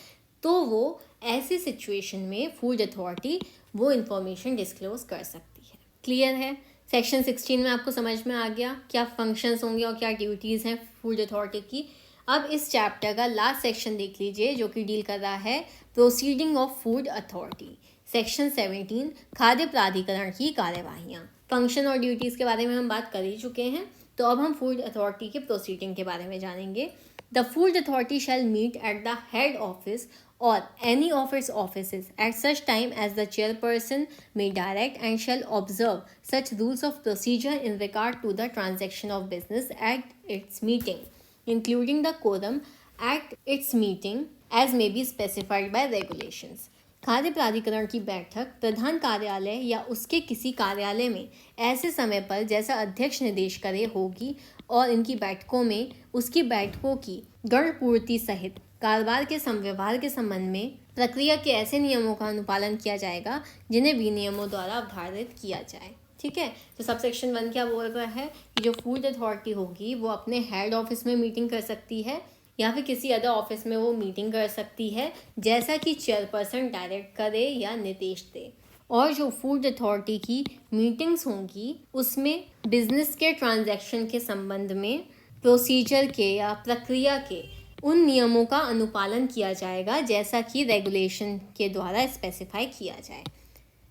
तो वो ऐसी सिचुएशन में फूड अथॉरिटी वो इंफॉर्मेशन डिस्क्लोज कर सकती है। क्लियर है? सेक्शन 16 में आपको समझ में आ गया क्या फंक्शंस होंगे और क्या ड्यूटीज़ हैं फूड अथॉरिटी की। अब इस चैप्टर का लास्ट सेक्शन देख लीजिए जो कि डील कर रहा है proceeding of food authority. Section 17 खाद्य प्राधिकरण की कार्यवाहियाँ। फंक्शन और ड्यूटीज़ के बारे में हम बात कर ही चुके हैं, तो अब हम फूड अथॉरिटी के प्रोसीडिंग के बारे में जानेंगे। The food authority shall meet at the head office or any of its offices at such time as the chairperson may direct and shall observe such rules of procedure in regard to the transaction of business at its meeting, including the quorum at its meeting as may be specified by regulations. खाद्य प्राधिकरण की बैठक प्रधान कार्यालय या उसके किसी कार्यालय में ऐसे समय पर जैसा अध्यक्ष निर्देश करे होगी और इनकी बैठकों में उसकी बैठकों की गणपूर्ति सहित कारोबार के संव्यवहार के संबंध में प्रक्रिया के ऐसे नियमों का अनुपालन किया जाएगा जिन्हें विनियमों द्वारा अवधारित किया जाए, ठीक है। तो सबसेक्शन 1 क्या बोल रहा है कि जो फूड अथॉरिटी होगी वो अपने हेड ऑफिस में मीटिंग कर सकती है या फिर किसी अदर ऑफिस में वो मीटिंग कर सकती है जैसा कि चेयरपर्सन डायरेक्ट करे या निर्देश दे। और जो फूड अथॉरिटी की मीटिंग्स होंगी उसमें बिजनेस के ट्रांजैक्शन के संबंध में प्रोसीजर के या प्रक्रिया के उन नियमों का अनुपालन किया जाएगा जैसा कि रेगुलेशन के द्वारा स्पेसिफाई किया जाए।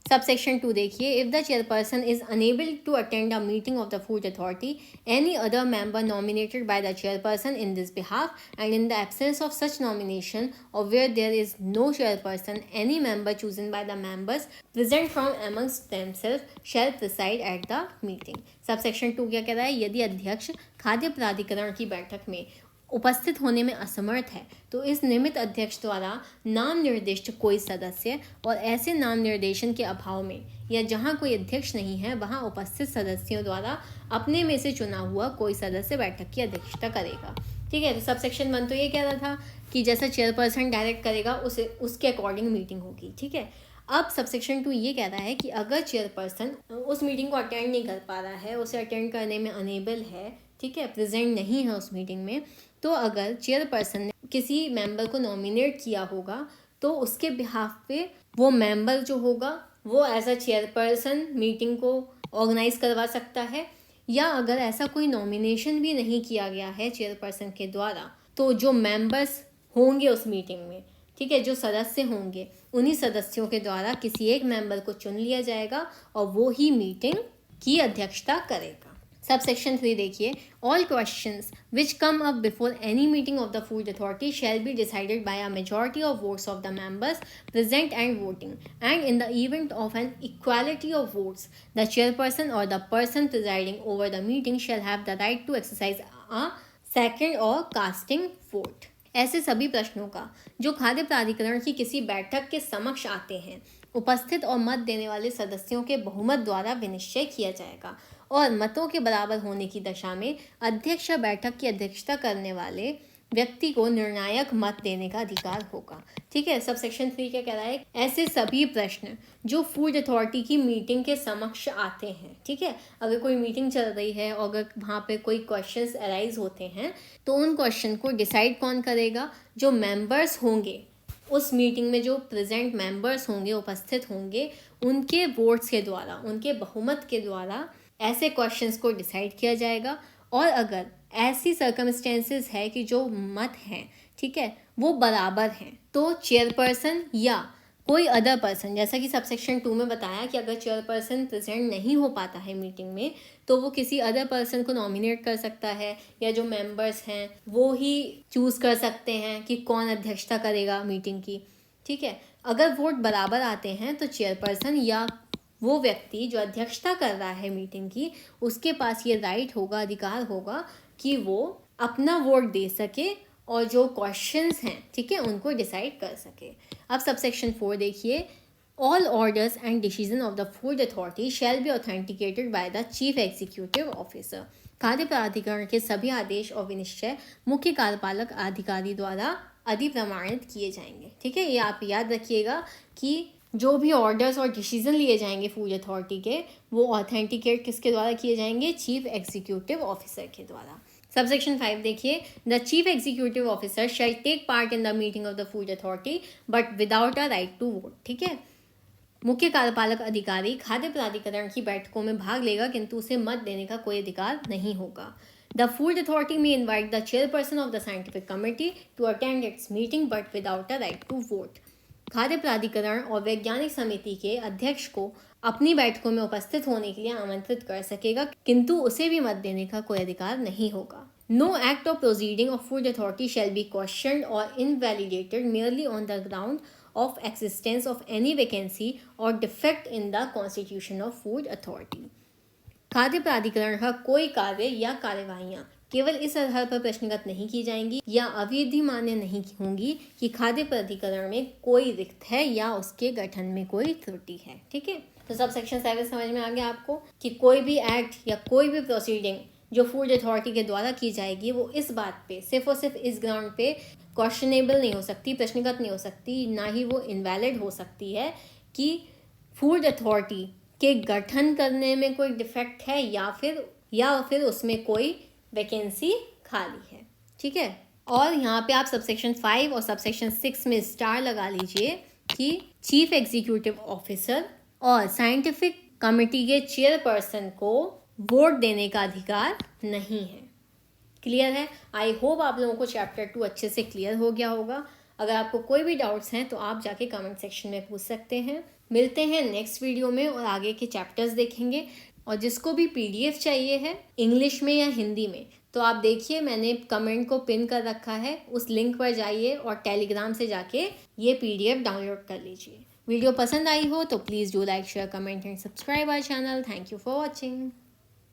सबसेक्शन 2 देखिए, if the chairperson is unable to attend a meeting of the food authority any other member nominated by the chairperson in this behalf and in the absence of such nomination or where there is no chairperson any member chosen by the members present from amongst themself shall preside at the meeting. Subsection 2 क्या कह रहा है, यदि अध्यक्ष खाद्य प्राधिकरण की बैठक में उपस्थित होने में असमर्थ है तो इस निमित्त अध्यक्ष द्वारा नाम निर्दिष्ट कोई सदस्य और ऐसे नाम निर्देशन के अभाव में या जहां कोई अध्यक्ष नहीं है वहां उपस्थित सदस्यों द्वारा अपने में से चुना हुआ कोई सदस्य बैठक की अध्यक्षता करेगा, ठीक है। तो सबसेक्शन 1 तो ये कह रहा था कि जैसा चेयरपर्सन डायरेक्ट करेगा उसके अकॉर्डिंग मीटिंग होगी, ठीक है। अब सबसेक्शन 2 ये कह रहा है कि अगर चेयरपर्सन उस मीटिंग को अटेंड नहीं कर पा रहा है, उसे अटेंड करने में अनेबल है, ठीक है, प्रेजेंट नहीं है उस मीटिंग में, तो अगर चेयरपर्सन ने किसी मेंबर को नॉमिनेट किया होगा तो उसके बिहाफ पे वो मेंबर जो होगा वो एज अ चेयरपर्सन मीटिंग को ऑर्गेनाइज करवा सकता है, या अगर ऐसा कोई नॉमिनेशन भी नहीं किया गया है चेयरपर्सन के द्वारा तो जो मेंबर्स होंगे उस मीटिंग में, ठीक है, जो सदस्य होंगे उन्हीं सदस्यों के द्वारा किसी एक मेंबर को चुन लिया जाएगा और वो ही मीटिंग की अध्यक्षता करेगा। सबसेक्शन 3 देखिए, all questions which come up before any meeting of the food authority shall be decided by a majority of votes of the members present and voting and in the event of an equality of votes the chairperson or the person presiding over the meeting shall have the right to exercise a second or casting vote. ऐसे सभी प्रश्नों का जो खाद्य प्राधिकरण की किसी बैठक के समक्ष आते हैं उपस्थित और मत देने वाले सदस्यों के बहुमत द्वारा विनिश्चय किया जाएगा और मतों के बराबर होने की दशा में अध्यक्ष या बैठक की अध्यक्षता करने वाले व्यक्ति को निर्णायक मत देने का अधिकार होगा। ठीक है, सब सेक्शन 3 क्या कह रहा है, ऐसे सभी प्रश्न जो फूड अथॉरिटी की मीटिंग के समक्ष आते हैं, ठीक है, अगर कोई मीटिंग चल रही है और अगर वहाँ पे कोई क्वेश्चंस अराइज होते हैं तो उन क्वेश्चन को डिसाइड कौन करेगा, जो मेंबर्स होंगे उस मीटिंग में, जो प्रेजेंट मेंबर्स होंगे, उपस्थित होंगे, उनके वोट्स के द्वारा, उनके बहुमत के द्वारा ऐसे क्वेश्चंस को डिसाइड किया जाएगा। और अगर ऐसी सर्कमस्टेंसेस है कि जो मत हैं, ठीक है, वो बराबर हैं, तो चेयरपर्सन या कोई अदर पर्सन, जैसा कि सबसेक्शन 2 में बताया कि अगर चेयरपर्सन प्रेजेंट नहीं हो पाता है मीटिंग में तो वो किसी अदर पर्सन को नॉमिनेट कर सकता है, या जो मेंबर्स हैं वो ही चूज़ कर सकते हैं कि कौन अध्यक्षता करेगा मीटिंग की। ठीक है, अगर वोट बराबर आते हैं तो चेयरपर्सन या वो व्यक्ति जो अध्यक्षता कर रहा है मीटिंग की, उसके पास ये राइट होगा, अधिकार होगा कि वो अपना वोट दे सके और जो क्वेश्चंस हैं, ठीक है, उनको डिसाइड कर सके। अब सबसेक्शन 4 देखिए, all orders and decision of the food authority shall B authenticated by the chief executive officer. खाद्य प्राधिकरण के सभी आदेश और विनिश्चय मुख्य कार्यपालक अधिकारी द्वारा अधिप्रमाणित किए जाएंगे। ठीक है, ये आप याद रखिएगा कि जो भी ऑर्डर्स और डिसीजन लिए जाएंगे फूड अथॉरिटी के, वो ऑथेंटिकेट किसके द्वारा किए जाएंगे, चीफ एग्जीक्यूटिव ऑफिसर के द्वारा। सबसेक्शन 5 देखिए, the chief executive officer shall take part in the meeting of the food authority but without a right to vote. ठीक है, मुख्य कार्यपालक अधिकारी खाद्य प्राधिकरण की बैठकों में भाग लेगा किंतु उसे मत देने का कोई अधिकार नहीं होगा। The food authority may invite the chairperson of the scientific committee to attend its meeting but without a right to vote. खाद्य प्राधिकरण और वैज्ञानिक समिति के अध्यक्ष को अपनी बैठकों में उपस्थित होने के लिए आमंत्रित कर सकेगा किंतु उसे भी मत देने का कोई अधिकार नहीं होगा। No act of proceeding of food authority shall be questioned or invalidated merely on the ground of existence of any vacancy or defect in the constitution of food authority। खाद्य प्राधिकरण का कोई कार्य या कार्यवाहियां केवल इस आधार पर प्रश्नगत नहीं की जाएंगी या अविधि मान्य नहीं होंगी कि खाद्य प्राधिकरण में कोई रिक्त है या उसके गठन में कोई त्रुटि है। ठीक है, तो सब सेक्शन 7 समझ में आ गया आपको कि कोई भी एक्ट या कोई भी प्रोसीडिंग जो फूड अथॉरिटी के द्वारा की जाएगी वो इस बात पे सिर्फ और सिर्फ इस ग्राउंड पे क्वेश्चनेबल नहीं हो सकती, प्रश्नगत नहीं हो सकती, ना ही वो इनवैलिड हो सकती है कि फूड अथॉरिटी के गठन करने में कोई डिफेक्ट है या फिर उसमें कोई वैकेंसी खाली है। ठीक है, और यहाँ पे आप सबसेक्शन 5 और सबसेक्शन 6 में स्टार लगा लीजिए कि चीफ एग्जीक्यूटिव ऑफिसर और साइंटिफिक कमिटी के चेयरपर्सन को वोट देने का अधिकार नहीं है। क्लियर है? आई होप आप लोगों को चैप्टर 2 अच्छे से क्लियर हो गया होगा। अगर आपको कोई भी डाउट्स हैं तो आप जाके कमेंट सेक्शन में पूछ सकते हैं। मिलते हैं नेक्स्ट वीडियो में और आगे के चैप्टर्स देखेंगे। और जिसको भी PDF चाहिए है इंग्लिश में या हिंदी में तो आप देखिए मैंने कमेंट को पिन कर रखा है, उस लिंक पर जाइए और टेलीग्राम से जाके ये PDF डाउनलोड कर लीजिए। वीडियो पसंद आई हो तो please do like, share, comment and subscribe our channel. Thank you for watching.